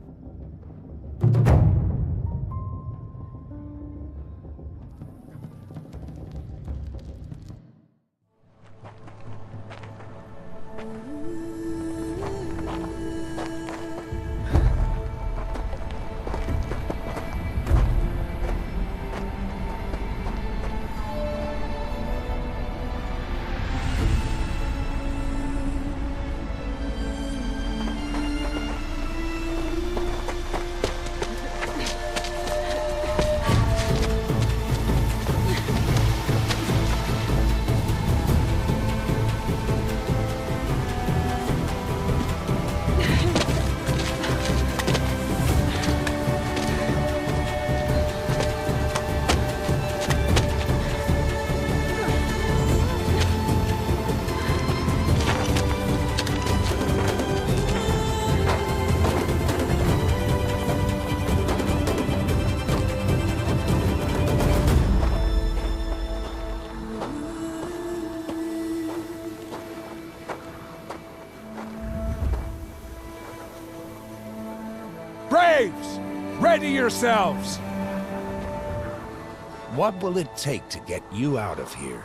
Braves! Ready yourselves! What will it take to get you out of here?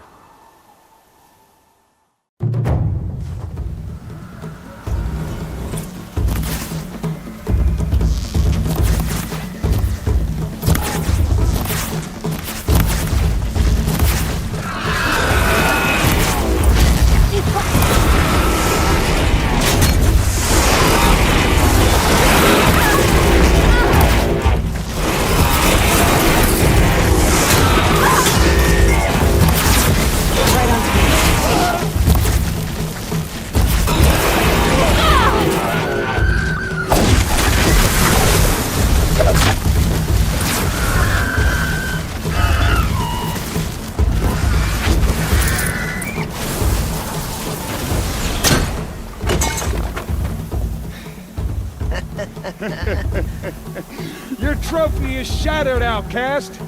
Your trophy is shattered, outcast.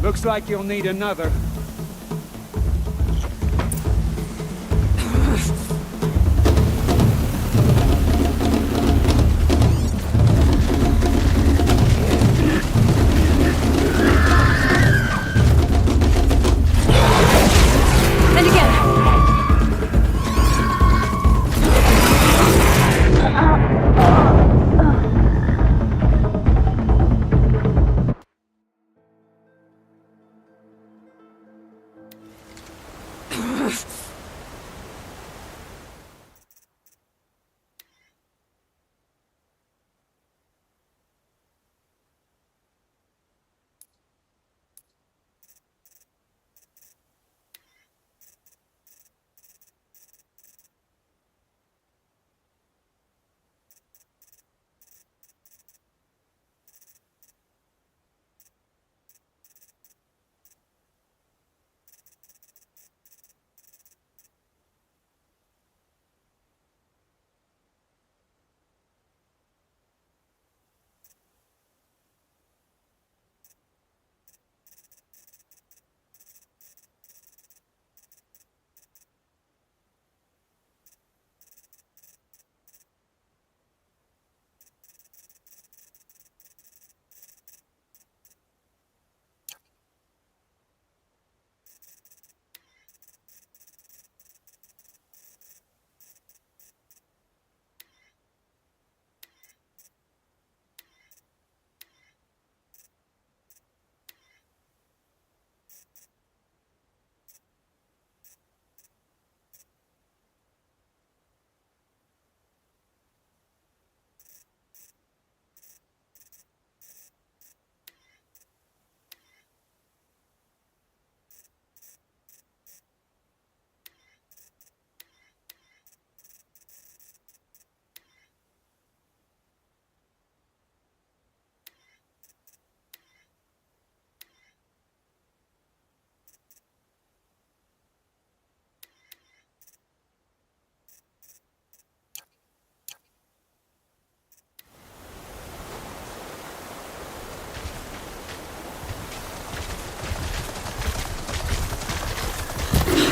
Looks like you'll need another.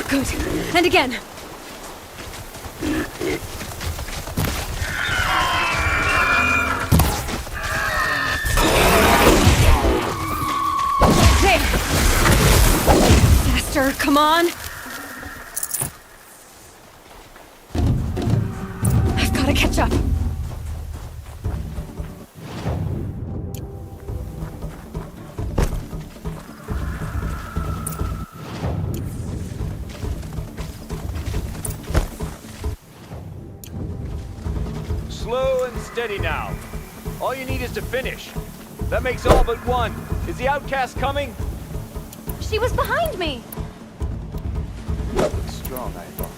Good. And again. There. Faster, come on. I've got to catch up. Slow and steady now. All you need is to finish. That makes all but one. Is the outcast coming? She was behind me. Looks strong, I thought.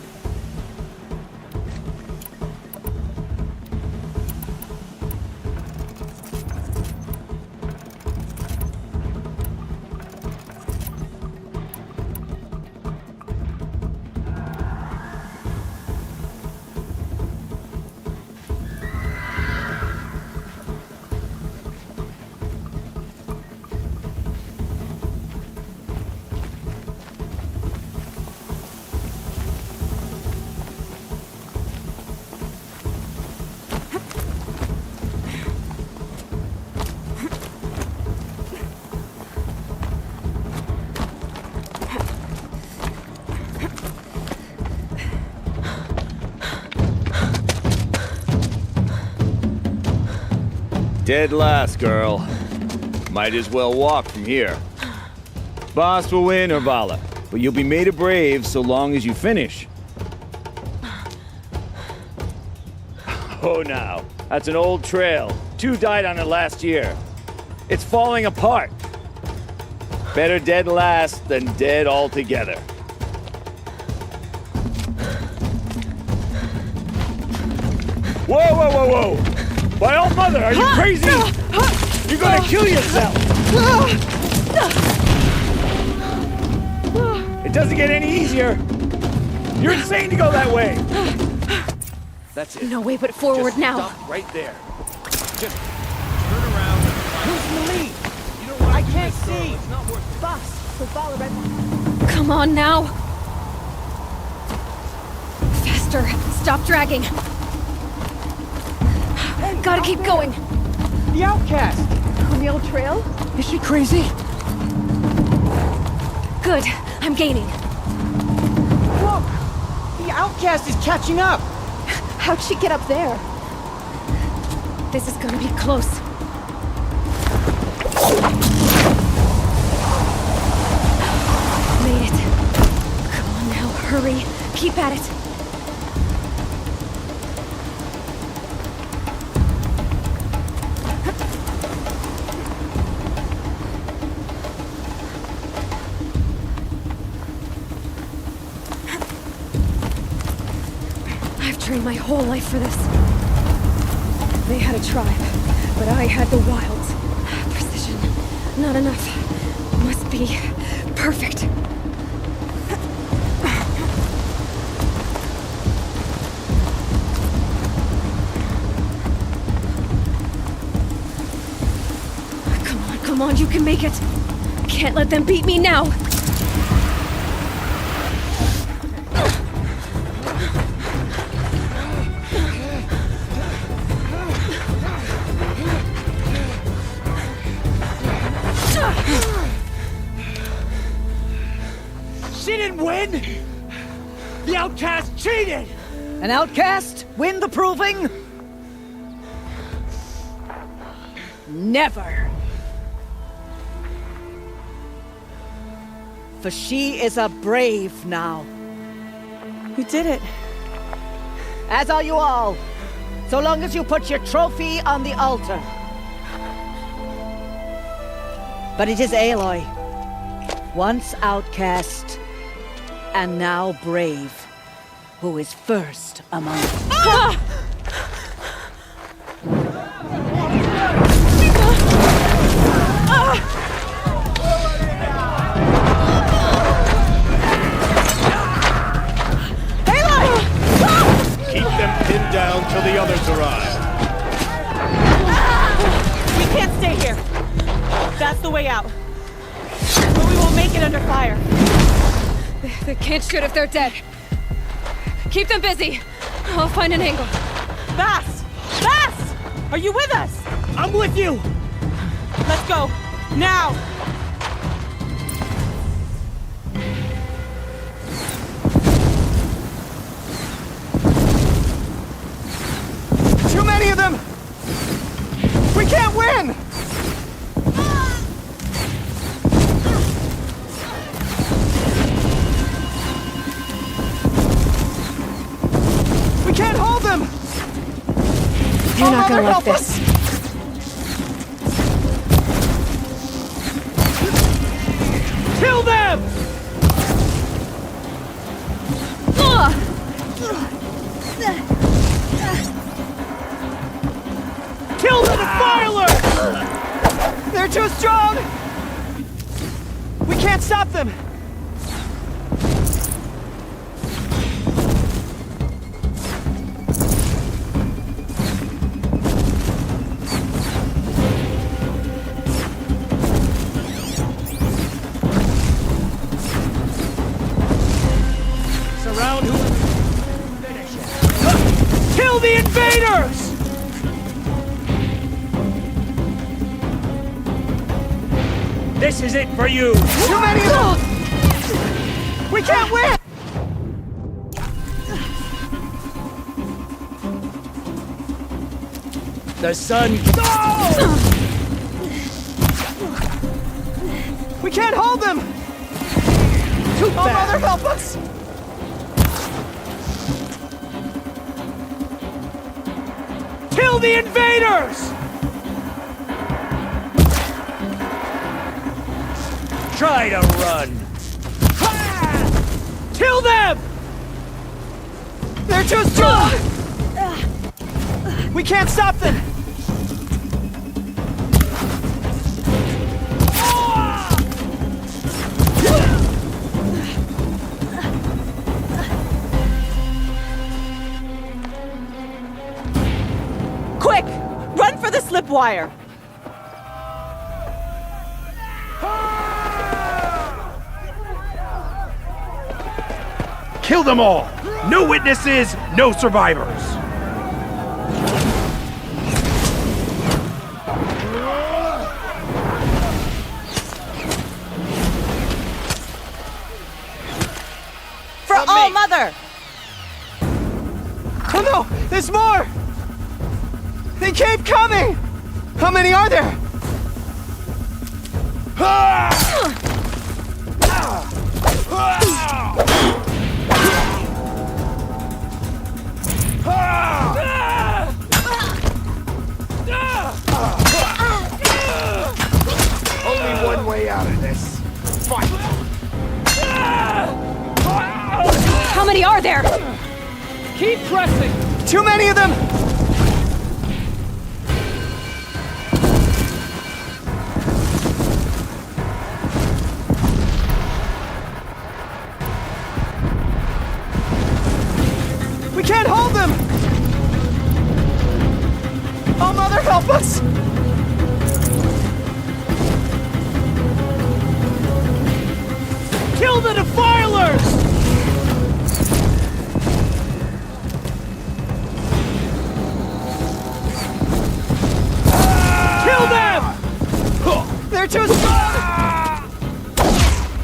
Dead last, girl. Might as well walk from here. Boss will win, Urvala, but you'll be made a brave so long as you finish. Oh, now. That's an old trail. 2 died on it last year. It's falling apart. Better dead last than dead altogether. Whoa, whoa, whoa, whoa! By all mother, are you crazy? You're gonna kill yourself! It doesn't get any easier! You're insane to go that way! That's it. No way but forward Just now. Stop right there. Just turn around. Who's in the lead? You don't want I to can't do this, girl. see. It's not worth it. Boss, with Bala Come on now. Faster. Stop dragging. Gotta keep going. The outcast! On the old trail? Is she crazy? Good. I'm gaining. Look! The outcast is catching up! How'd she get up there? This is gonna be close. Made it. Come on now, Hurry. Keep at it. I've trained my whole life for this. They had a tribe, but I had the wilds. Precision. Not enough. Must be perfect. Come on, you can make it. Can't let them beat me now. She didn't win! The outcast cheated! An outcast win the proving? Never! For she is a brave now. You did it. As are you all. So long as you put your trophy on the altar. But it is Aloy, once outcast, and now brave, who is first among us. Ah! Keep them pinned down till the others arrive. We can't stay here. That's the way out. But we won't make it under fire. They can't shoot if they're dead. Keep them busy. I'll find an angle. Bass! Bass! Are you with us? I'm with you! Let's go. Now! Too many of them! We can't win! We can't hold them! You're not gonna like this. Kill them! Kill the defiler! They're too strong! We can't stop them! Surround whoever. Finish it. Kill the invaders! This is it for you! Too many of them! We can't win! The sun... We can't hold them! Too bad. Oh, Mother, help us! Kill the invaders! Try to run! Kill them! They're too strong! We can't stop them! Quick! Run for the slip wire! Kill them all! No witnesses, no survivors! For all Mother! Oh no! There's more! They keep coming! How many are there? many are there? Keep pressing! Too many of them! We can't hold them! Oh, Mother, help us! Kill the defilers! Kill them! They're too strong!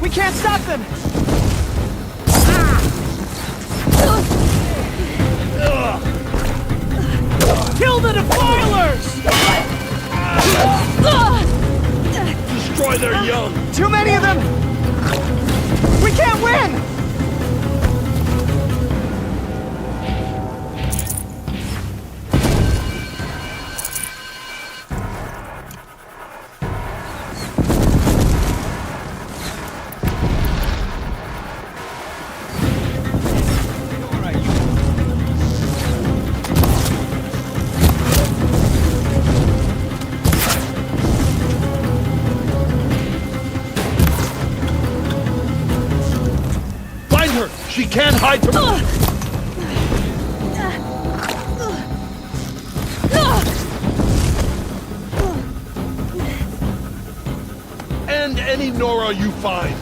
We can't stop them! Kill the defilers! Destroy their young! Too many of them! We can't win! She can't hide from... And any Nora you find.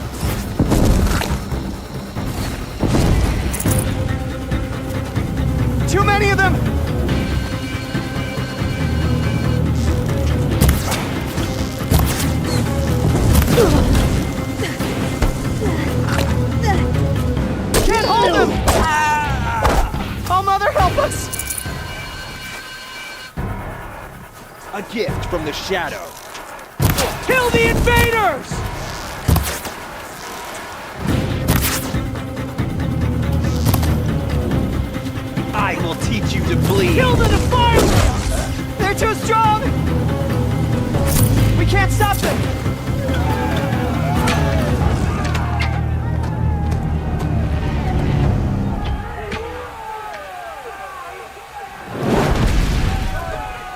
Too many of them! Can't hold them! Oh, Mother, help us! A gift from the shadow. Kill the invaders! I will teach you to bleed. Kill the defilers! They're too strong! We can't stop them!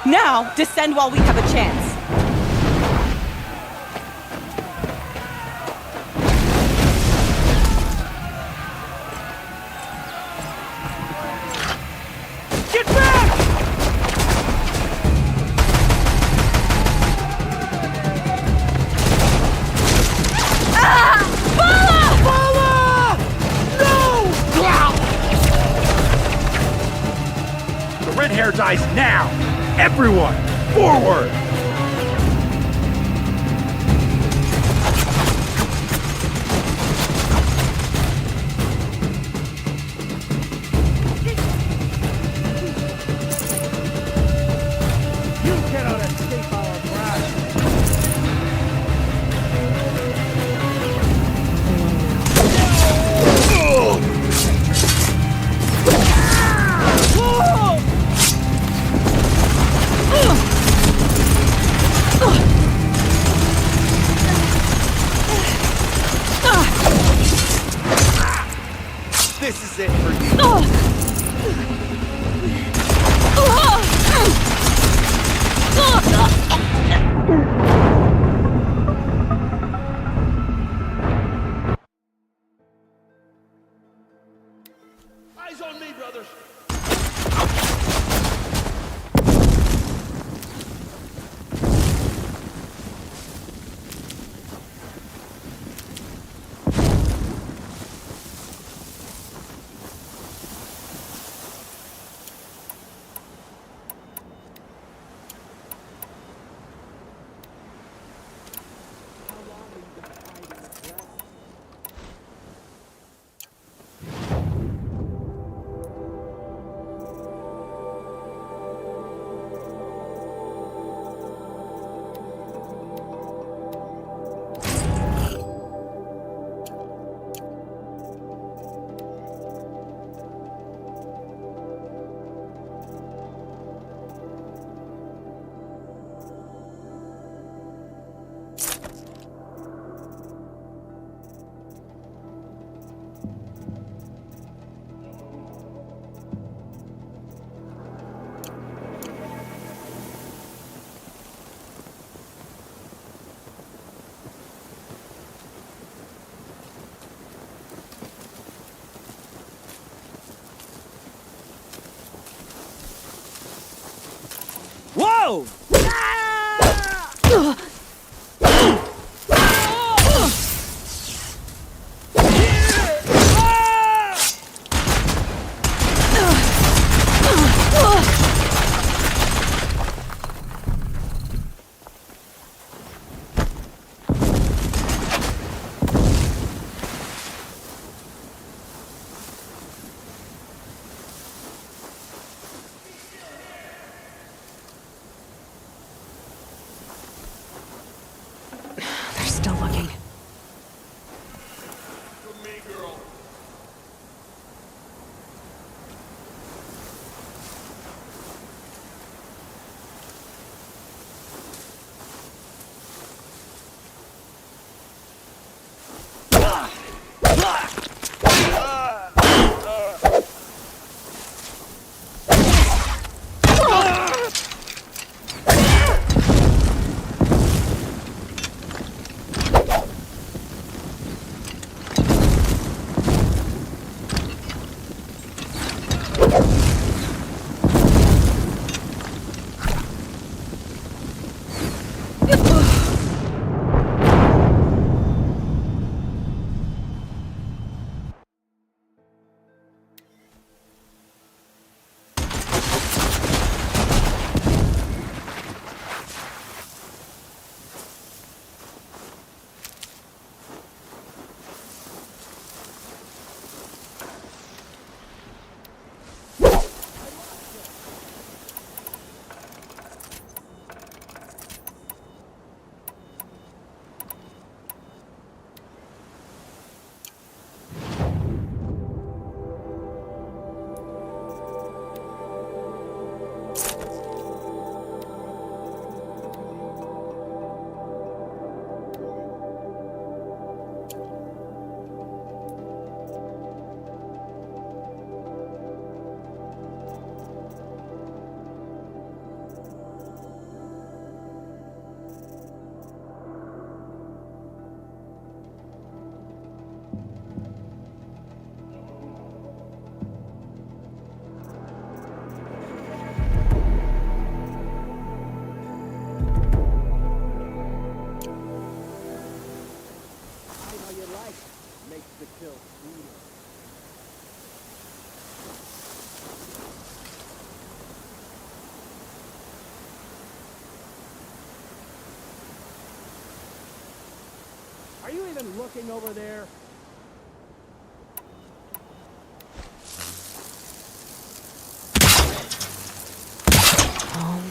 Now, descend while we have a chance. Get back! Bala! No! The red hair dies now! Everyone, forward! You cannot escape our grasp! This is it for you. Eyes on me, brothers. alone! They're still looking. Are you even looking over there? Home.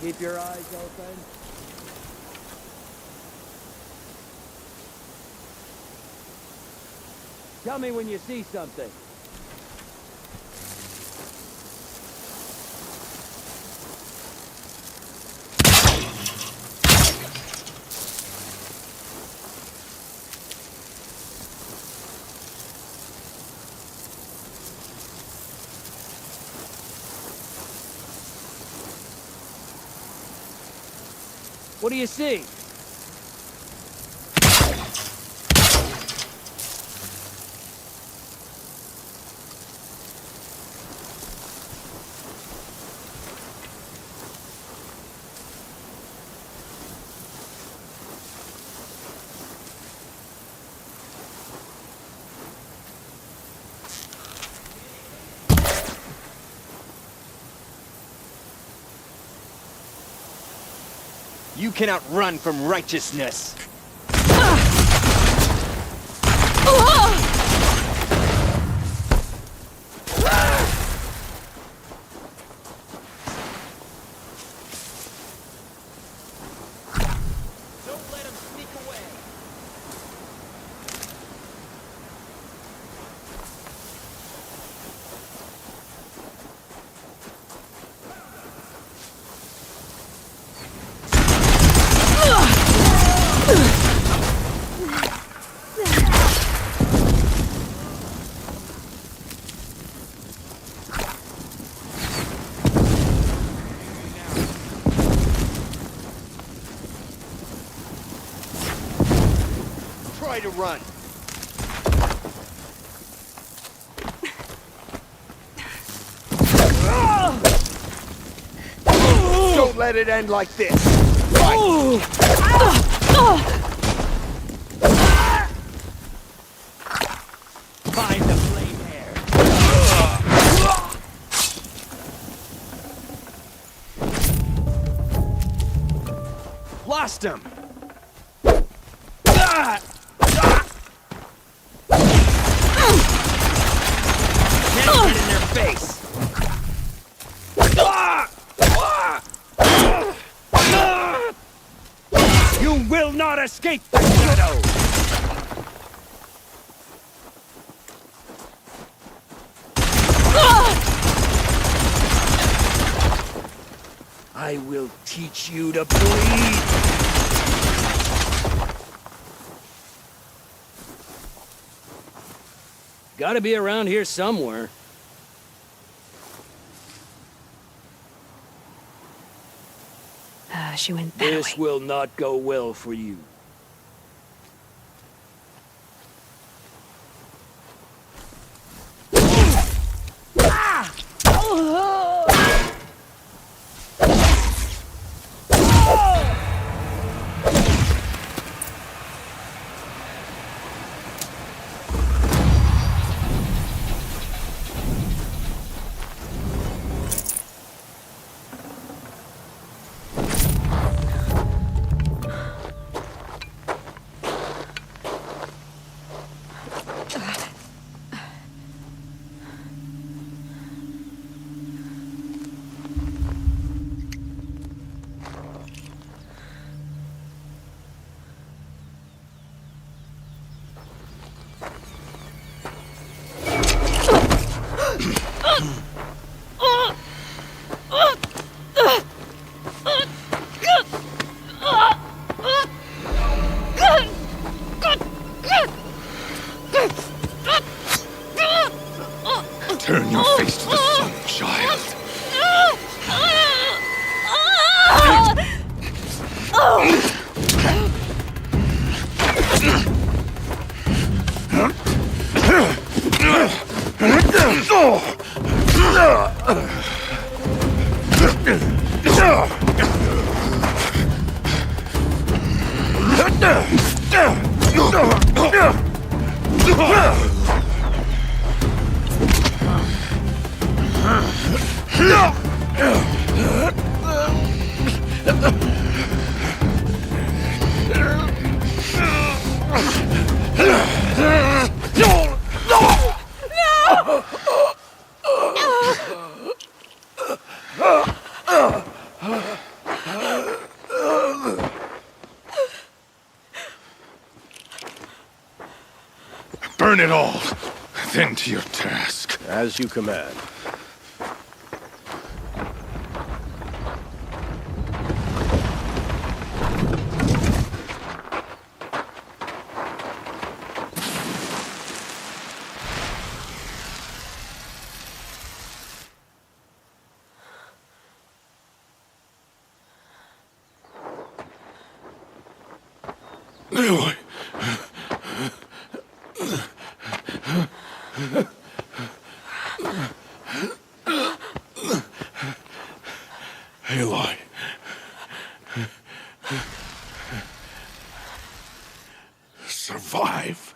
Keep your eyes open. Tell me when you see something. What do you see? You cannot run from righteousness. Try to run. let it end like this. Find the flame hair. Lost him! Hit it in their face. You will not escape the shadow! I will teach you to bleed. Gotta be around here somewhere. She went that This way. will not go well for you. Turn your face to the sun, child. Burn it all, then to your task. As you command. Aloy. Aloy. Survive.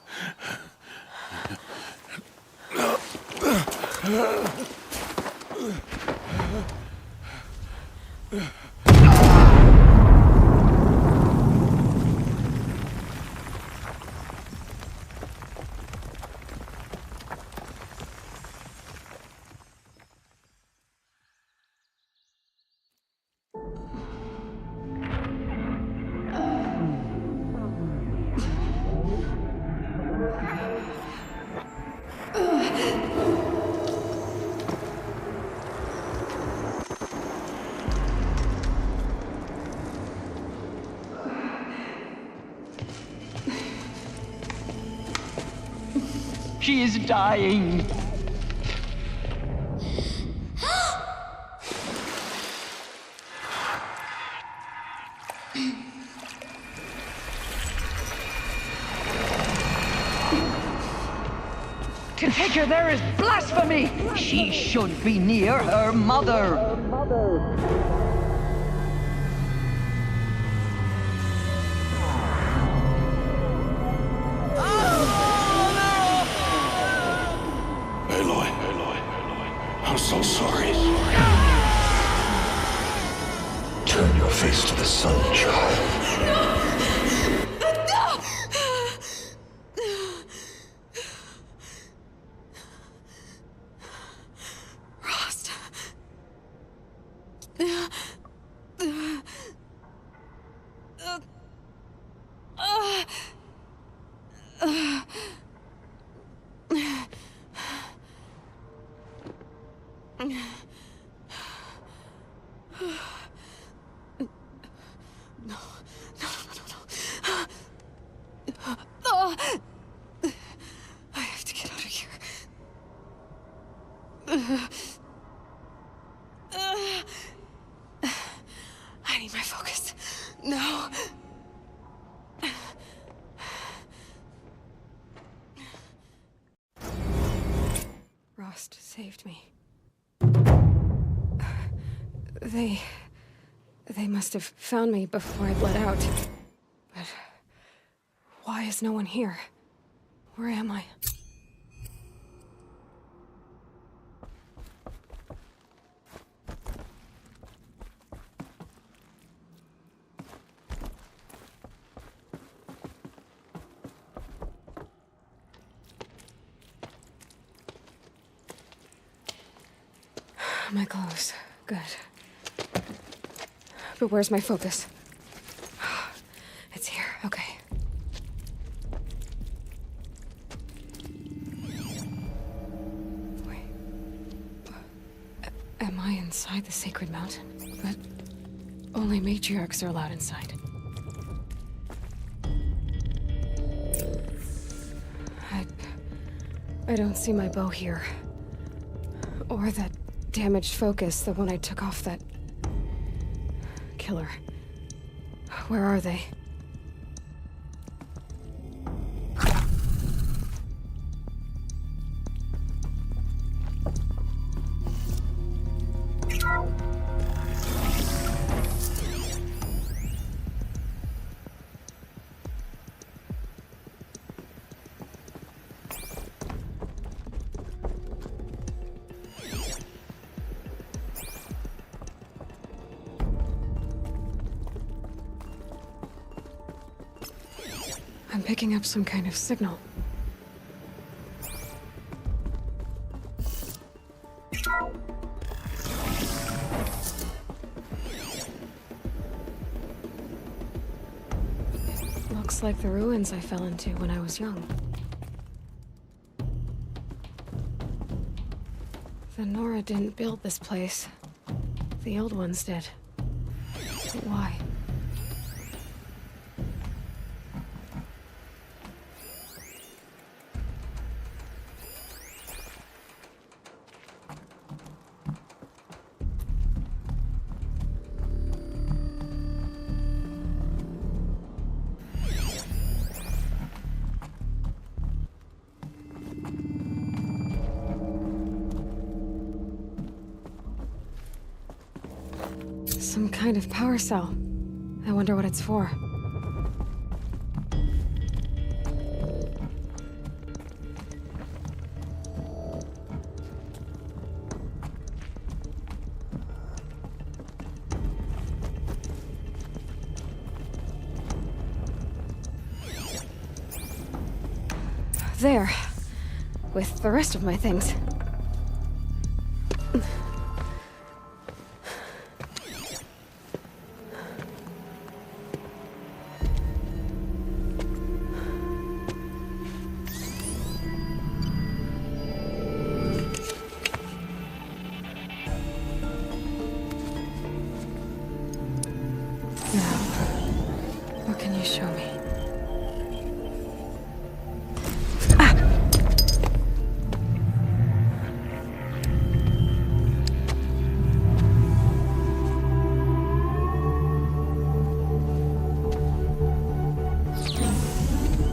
She is dying. To take her there is blasphemy! She should be near her mother. Frost saved me. They must have found me before I bled out. But why is no one here? Where am I? My clothes. Good. But where's my focus? It's here. Okay. Wait. Am I inside the sacred mountain? But only matriarchs are allowed inside. I don't see my bow here. Or that damaged focus, the one I took off that killer. Where are they? I'm picking up some kind of signal. It looks like the ruins I fell into when I was young. The Nora didn't build this place. The old ones did. But why? Some kind of power cell. I wonder what it's for. There. With the rest of my things. What can you show me?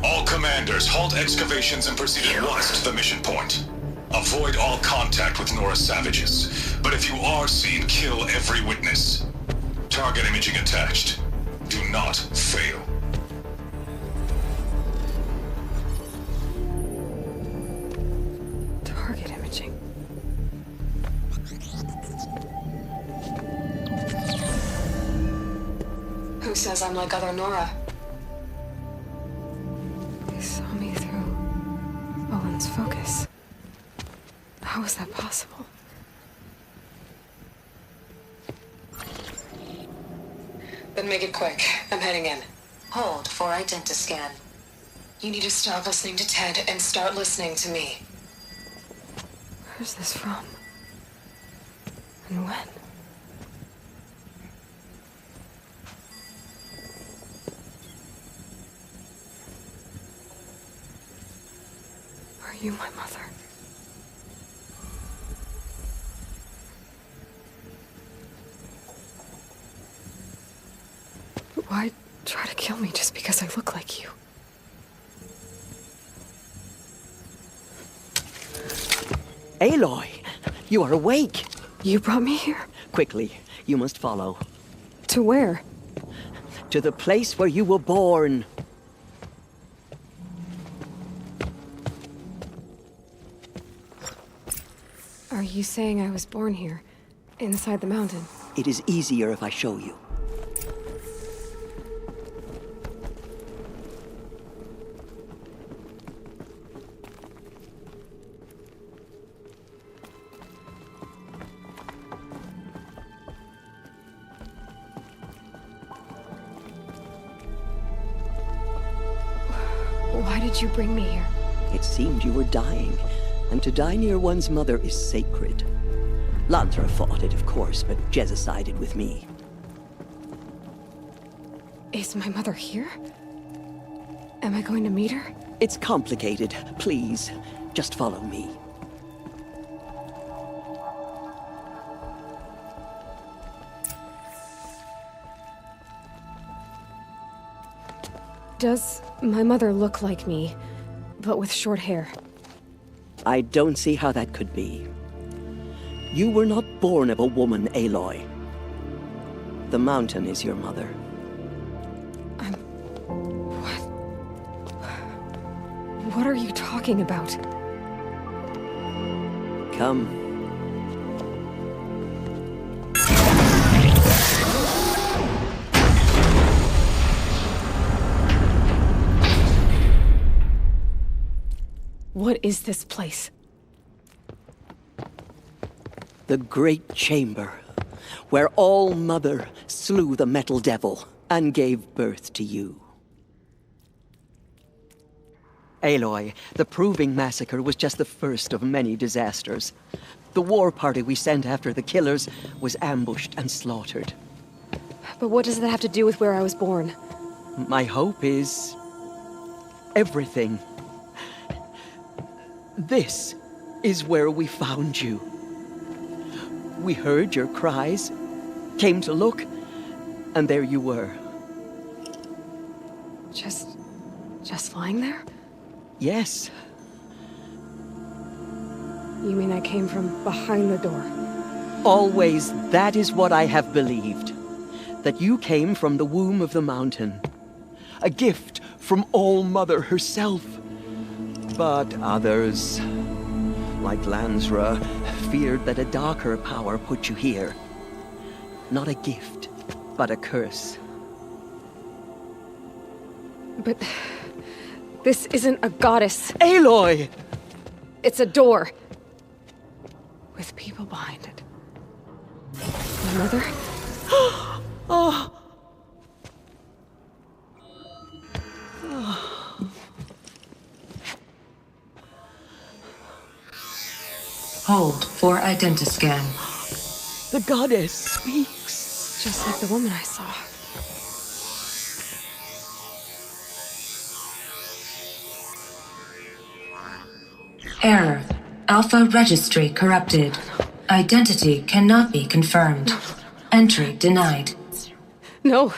All commanders, halt excavations and proceed at once to the mission point. Avoid all contact with Nora savages, but if you are seen, kill every witness. Target imaging attached. Do not fail. Target imaging. Who says I'm like other Nora? They saw me through Owen's focus. How is that possible? Then make it quick. I'm heading in. Hold for identiscan. You need to stop listening to Ted and start listening to me. Where's this from? And when? Are you my mother? Why try to kill me just because I look like you? Aloy, you are awake. You brought me here? Quickly, you must follow. To where? To the place where you were born. Are you saying I was born here, inside the mountain? It is easier if I show you. Why did you bring me here? It seemed you were dying, and to die near one's mother is sacred. Lantra fought it, of course, but Jezza sided with me. Is my mother here? Am I going to meet her? It's complicated. Please, just follow me. Does my mother look like me, but with short hair? I don't see how that could be. You were not born of a woman, Aloy. The mountain is your mother. What are you talking about? Come. What is this place? The Great Chamber, where All-Mother slew the Metal Devil and gave birth to you. Aloy, the Proving Massacre was just the first of many disasters. The war party we sent after the killers was ambushed and slaughtered. But what does that have to do with where I was born? My hope is... everything. This is where we found you. We heard your cries, came to look, and there you were. Just lying there? Yes. You mean I came from behind the door? Always that is what I have believed. That you came from the womb of the mountain. A gift from All-Mother herself. But others, like Lansra, feared that a darker power put you here. Not a gift, but a curse. But... this isn't a goddess. Aloy! It's a door. With people behind it. My mother? Oh! Hold for identiscan. The goddess speaks. Just like the woman I saw. Error. Alpha registry corrupted. Identity cannot be confirmed. Entry denied. No.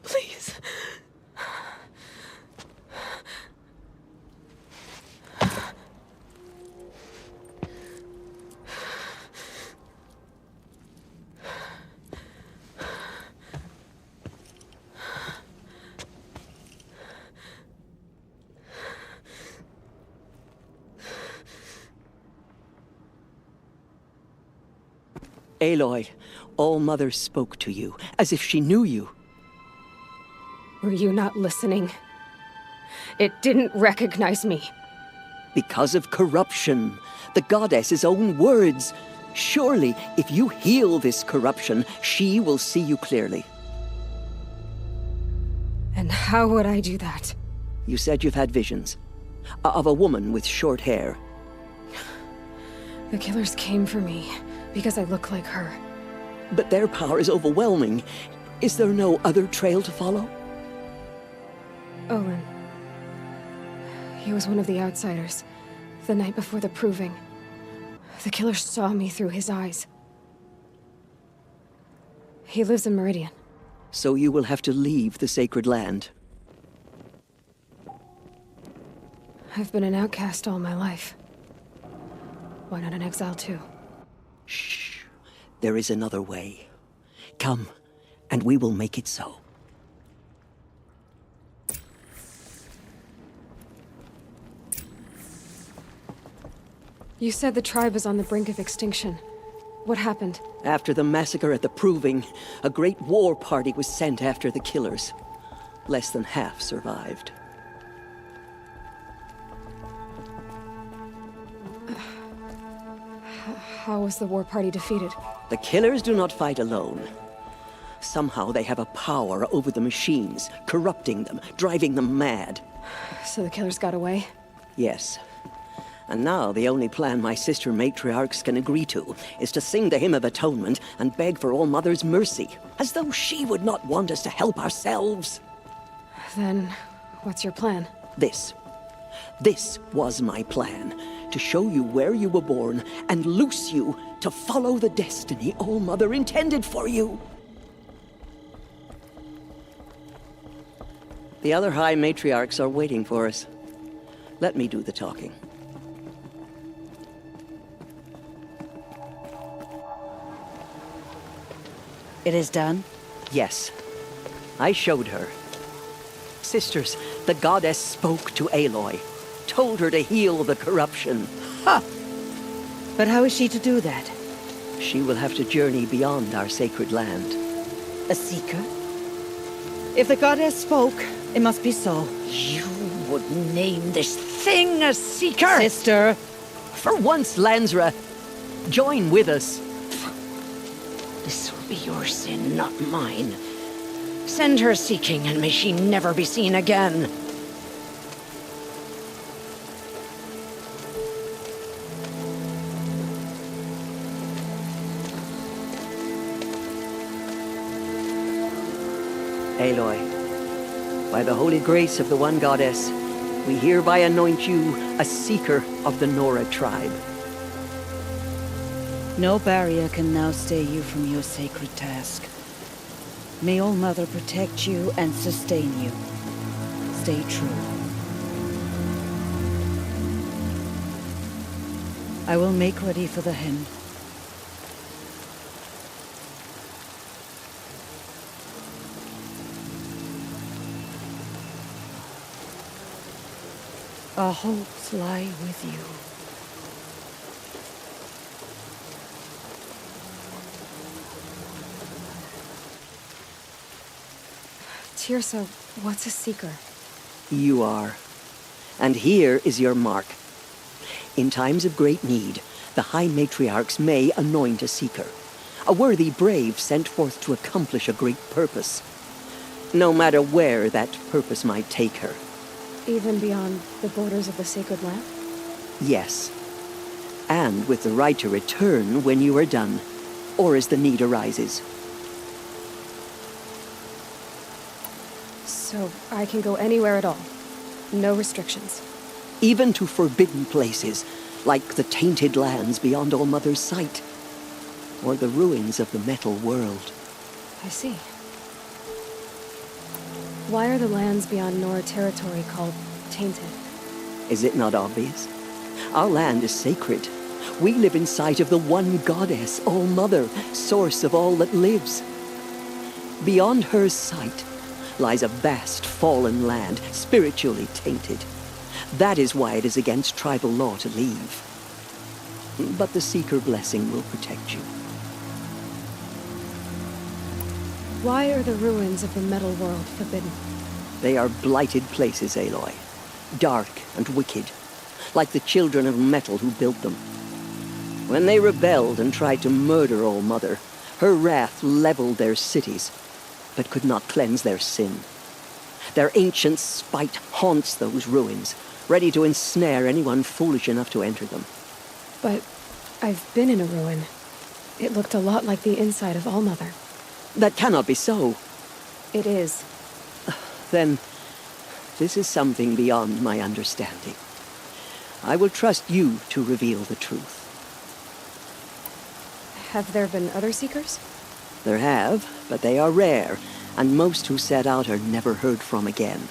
Please. Aloy, All-Mother spoke to you, as if she knew you. Were you not listening? It didn't recognize me. Because of corruption. The goddess's own words. Surely, if you heal this corruption, she will see you clearly. And how would I do that? You said you've had visions. Of a woman with short hair. The killers came for me. Because I look like her. But their power is overwhelming. Is there no other trail to follow? Olin. He was one of the outsiders. The night before the Proving. The killers saw me through his eyes. He lives in Meridian. So you will have to leave the sacred land. I've been an outcast all my life. Why not an exile too? Shh. There is another way. Come, and we will make it so. You said the tribe is on the brink of extinction. What happened? After the massacre at the Proving, a great war party was sent after the killers. Less than half survived. How was the war party defeated? The killers do not fight alone. Somehow they have a power over the machines, corrupting them, driving them mad. So the killers got away? Yes. And now the only plan my sister matriarchs can agree to is to sing the Hymn of Atonement and beg for All Mother's mercy, as though she would not want us to help ourselves. Then, what's your plan? This was my plan. To show you where you were born and loose you to follow the destiny All Mother intended for you. The other High Matriarchs are waiting for us. Let me do the talking. It is done? Yes. I showed her. Sisters, the goddess spoke to Aloy. Told her to heal the corruption. Ha! But how is she to do that? She will have to journey beyond our sacred land. A seeker? If the goddess spoke, it must be so. You would name this thing a seeker? Sister! For once, Lansra, join with us. This will be your sin, not mine. Send her seeking, and may she never be seen again. Aloy, by the holy grace of the one goddess, we hereby anoint you a seeker of the Nora tribe. No barrier can now stay you from your sacred task. May All Mother protect you and sustain you. Stay true. I will make ready for the hymn. Our hopes lie with you. Tirsa, what's a seeker? You are. And here is your mark. In times of great need, the High Matriarchs may anoint a seeker. A worthy brave sent forth to accomplish a great purpose. No matter where that purpose might take her. Even beyond the borders of the sacred land? Yes. And with the right to return when you are done, or as the need arises. So I can go anywhere at all? No restrictions? Even to forbidden places, like the tainted lands beyond All Mother's sight. Or the ruins of the metal world. I see. Why are the lands beyond Nora territory called tainted? Is it not obvious? Our land is sacred. We live in sight of the one goddess, All Mother, source of all that lives. Beyond her sight lies a vast fallen land, spiritually tainted. That is why it is against tribal law to leave. But the Seeker blessing will protect you. Why are the ruins of the metal world forbidden? They are blighted places, Aloy. Dark and wicked, like the children of metal who built them. When they rebelled and tried to murder All Mother, her wrath leveled their cities, but could not cleanse their sin. Their ancient spite haunts those ruins, ready to ensnare anyone foolish enough to enter them. But I've been in a ruin. It looked a lot like the inside of All Mother. That cannot be so. It is. Then, this is something beyond my understanding. I will trust you to reveal the truth. Have there been other Seekers? There have, but they are rare, and most who set out are never heard from again.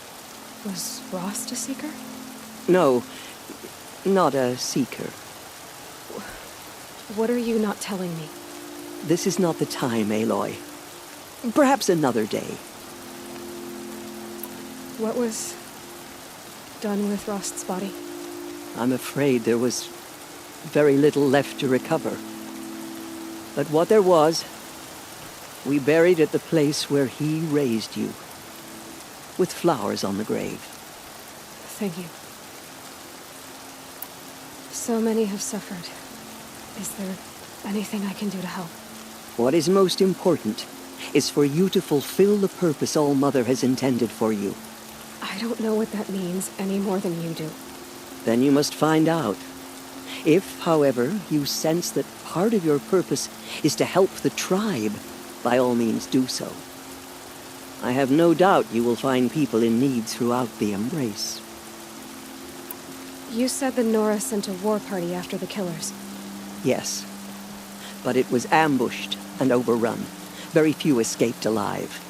Was Rost a Seeker? No, not a seeker. What are you not telling me? This is not the time, Aloy. Perhaps another day. What was done with Rost's body? I'm afraid there was very little left to recover. But what there was, we buried at the place where he raised you, with flowers on the grave. Thank you. So many have suffered. Is there anything I can do to help? What is most important is for you to fulfill the purpose All-Mother has intended for you. I don't know what that means any more than you do. Then you must find out. If, however, you sense that part of your purpose is to help the tribe, by all means do so. I have no doubt you will find people in need throughout the Embrace. You said the Nora sent a war party after the killers. Yes, but it was ambushed and overrun. Very few escaped alive.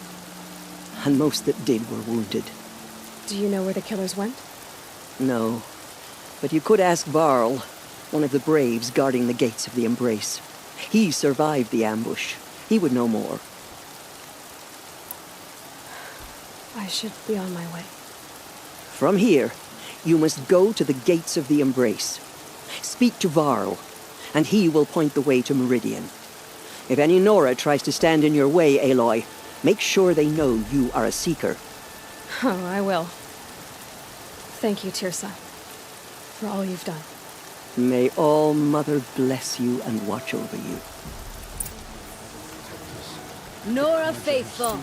And most that did were wounded. Do you know where the killers went? No, but you could ask Varl, one of the braves guarding the gates of the Embrace. He survived the ambush. He would know more. I should be on my way. From here, you must go to the gates of the Embrace. Speak to Varl, and he will point the way to Meridian. If any Nora tries to stand in your way, Aloy, make sure they know you are a Seeker. Oh, I will. Thank you, Tirsa, for all you've done. May All-Mother bless you and watch over you. Nora faithful,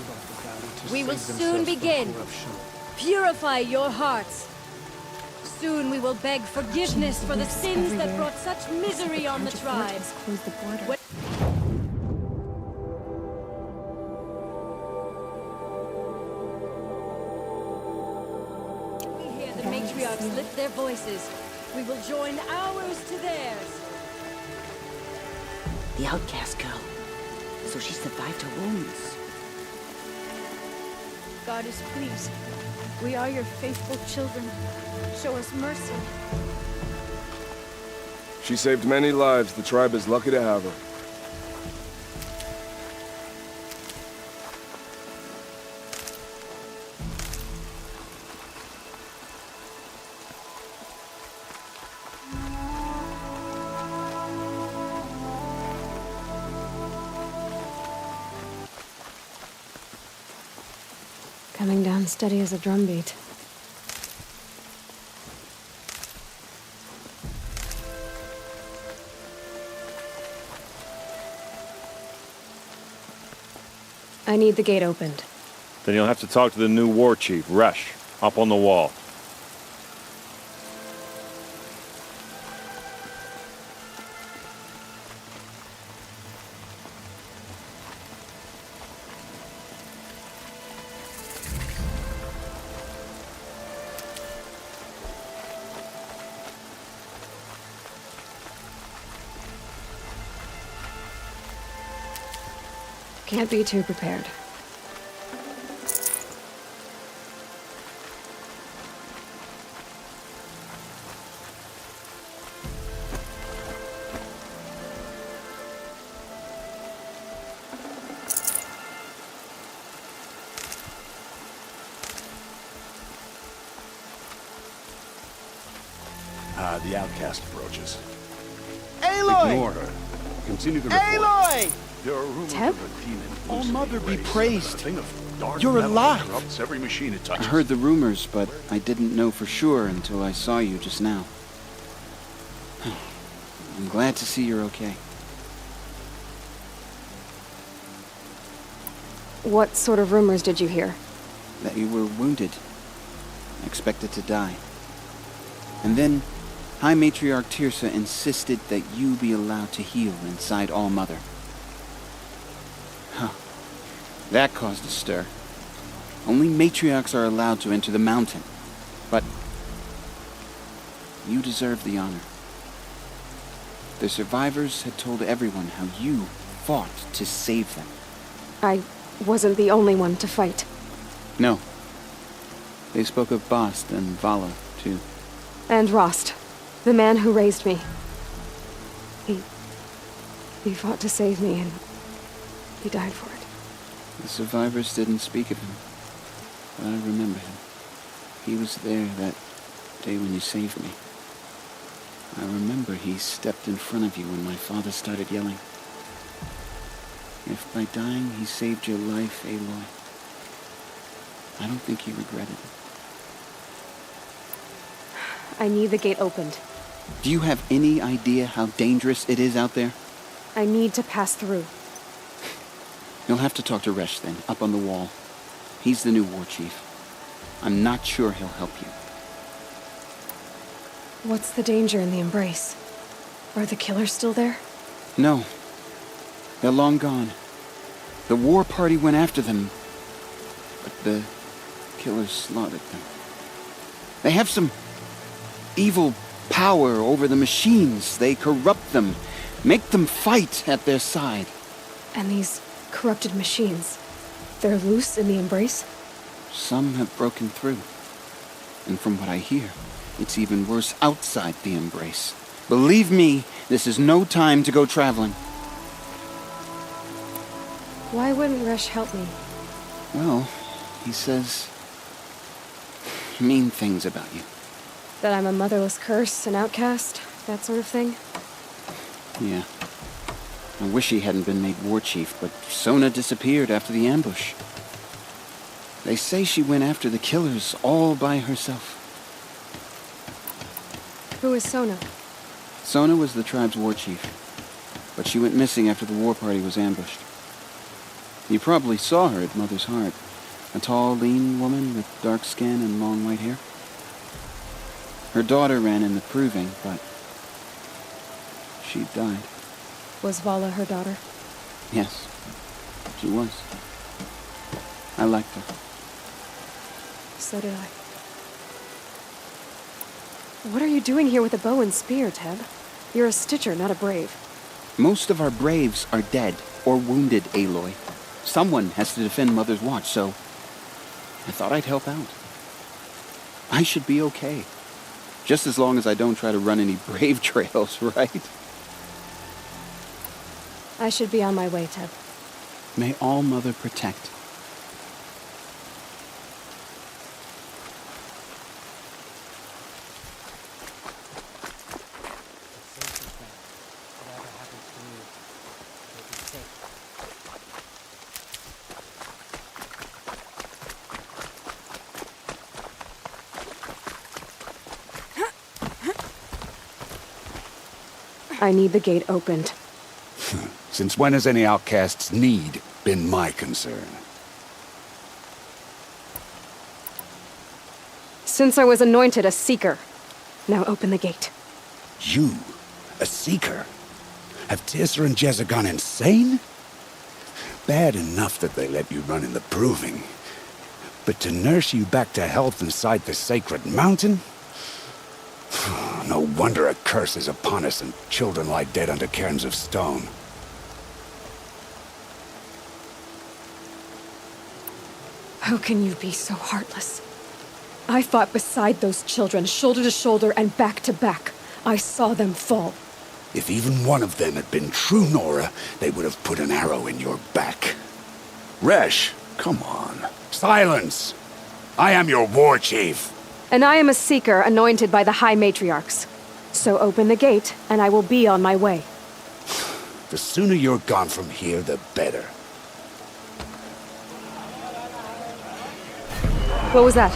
we will soon begin. Purify your hearts. Soon we will beg forgiveness for the sins that brought such misery on the tribe. Close the border. We hear the matriarchs lift their voices. We will join ours to theirs. The outcast girl. So she survived her wounds. Goddess, please. We are your faithful children. Show us mercy. She saved many lives. The tribe is lucky to have her. Coming down steady as a drumbeat. I need the gate opened. Then you'll have to talk to the new war chief, Resh, up on the wall. Can't be too prepared. The outcast approaches. Aloy! Ignore her. Continue the report. Aloy! There are rumors Teb? of a demon. All-Mother be praised. A thing of dark You're metal alive. that corrupts every machine it I touches. heard the rumors, but I didn't know for sure until I saw you just now. I'm glad to see you're okay. What sort of rumors did you hear? That you were wounded. Expected to die. And then, High Matriarch Tirsa insisted that you be allowed to heal inside All-Mother. Huh. That caused a stir. Only matriarchs are allowed to enter the mountain. But you deserve the honor. The survivors had told everyone how you fought to save them. I wasn't the only one to fight. No. They spoke of Bast and Vala, too. And Rost, the man who raised me. He fought to save me, and he died for it. The survivors didn't speak of him, but I remember him. He was there that day when you saved me. I remember he stepped in front of you when my father started yelling. If by dying he saved your life, Aloy, I don't think he regretted it. I need the gate opened. Do you have any idea how dangerous it is out there? I need to pass through. You'll have to talk to Resh then, up on the wall. He's the new war chief. I'm not sure he'll help you. What's the danger in the Embrace? Are the killers still there? No. They're long gone. The war party went after them, but the killers slaughtered them. They have some evil power over the machines. They corrupt them, make them fight at their side. And these corrupted machines, they're loose in the Embrace? Some have broken through. And from what I hear, it's even worse outside the Embrace. Believe me, this is no time to go traveling. Why wouldn't Resh help me? Well, he says mean things about you. That I'm a motherless curse, an outcast, that sort of thing? Yeah. I wish he hadn't been made war chief, but Sona disappeared after the ambush. They say she went after the killers all by herself. Who is Sona? Sona was the tribe's war chief, but she went missing after the war party was ambushed. You probably saw her at Mother's Heart. A tall, lean woman with dark skin and long white hair. Her daughter ran in the proving, but she died. Was Vala her daughter? Yes, she was. I liked her. So did I. What are you doing here with a bow and spear, Teb? You're a Stitcher, not a Brave. Most of our Braves are dead or wounded, Aloy. Someone has to defend Mother's Watch, so I thought I'd help out. I should be okay. Just as long as I don't try to run any Brave trails, right? I should be on my way, Teb. May All Mother protect. I need the gate opened. Since when has any outcast's need been my concern? Since I was anointed a Seeker. Now open the gate. You? A Seeker? Have Teersa and Jezza gone insane? Bad enough that they let you run in the Proving. But to nurse you back to health inside the Sacred Mountain? No wonder a curse is upon us and children lie dead under cairns of stone. How can you be so heartless? I fought beside those children, shoulder to shoulder and back to back. I saw them fall. If even one of them had been true Nora, they would have put an arrow in your back. Resh, come on. Silence! I am your war chief. And I am a Seeker anointed by the High Matriarchs. So open the gate, and I will be on my way. The sooner you're gone from here, the better. What was that?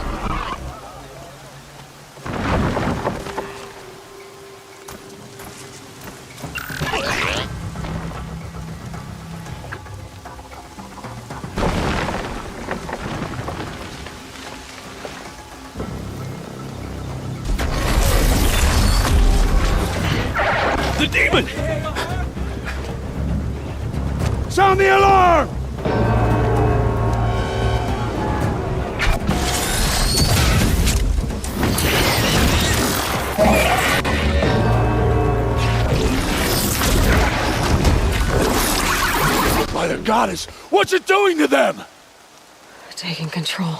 The demon! Sound the alarm! By the goddess, what's it doing to them? Taking control.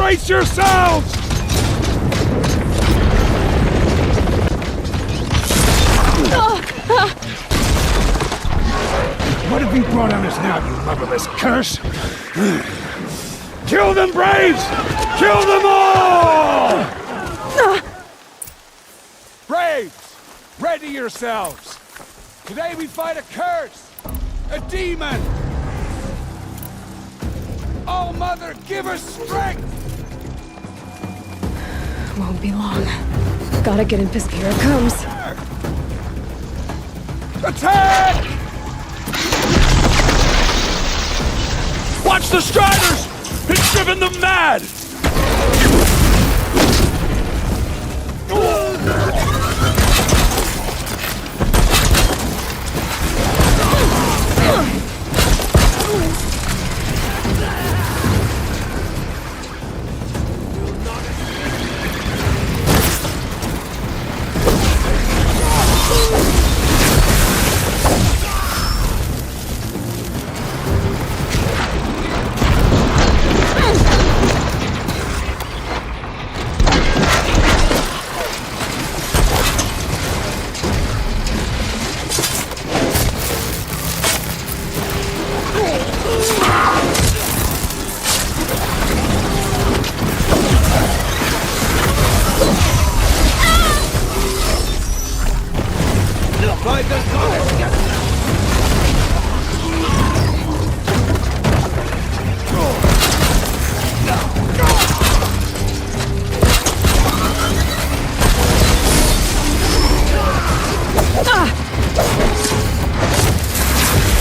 Brace yourselves! What have you brought on us now, you motherless curse? Kill them, Braves! Kill them all! Braves, ready yourselves! Today we fight a curse! A demon! Oh, Mother, give us strength! Won't be long. Gotta get in position. Here it comes. Attack! Watch the Striders! It's driven them mad!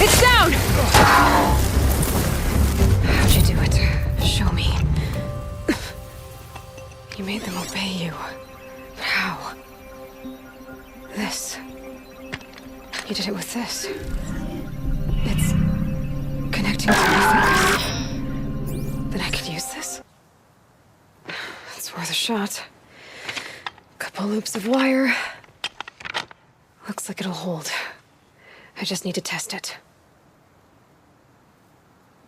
It's down! How'd you do it? Show me. You made them obey you. But how? This. You did it with this. It's connecting to my fingers. Then I could use this. It's worth a shot. Couple loops of wire. Looks like it'll hold. I just need to test it.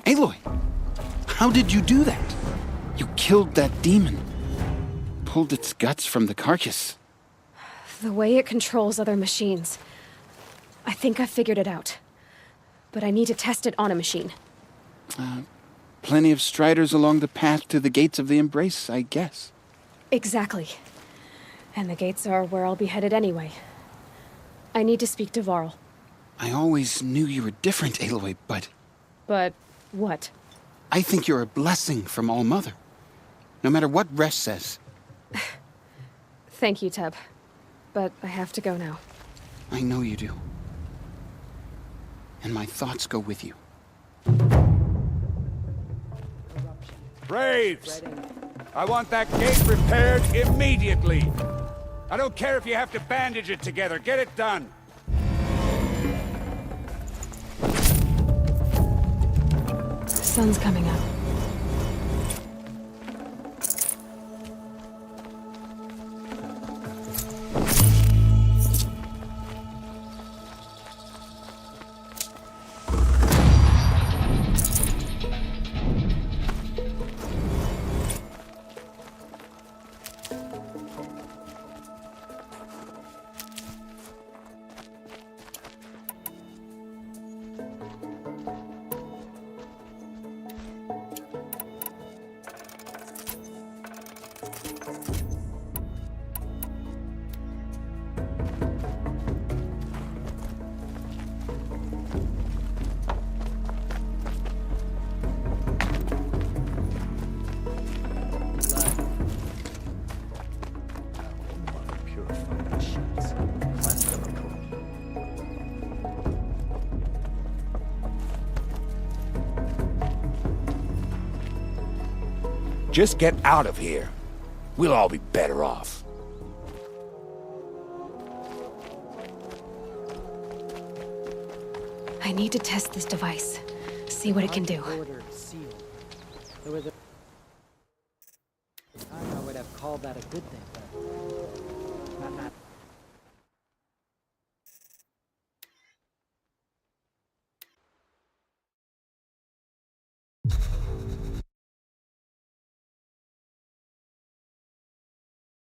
Aloy, how did you do that? You killed that demon. Pulled its guts from the carcass. The way it controls other machines. I think I figured it out. But I need to test it on a machine. Plenty of Striders along the path to the gates of the Embrace, I guess. Exactly. And the gates are where I'll be headed anyway. I need to speak to Varl. I always knew you were different, Aloy, but... But what? I think you're a blessing from All-Mother. No matter what Resh says. Thank you, Teb. But I have to go now. I know you do. And my thoughts go with you. Braves! I want that gate repaired immediately. I don't care if you have to bandage it together. Get it done. The sun's coming up. Just get out of here. We'll all be better off. I need to test this device. See what it can do. I would have called that a good thing.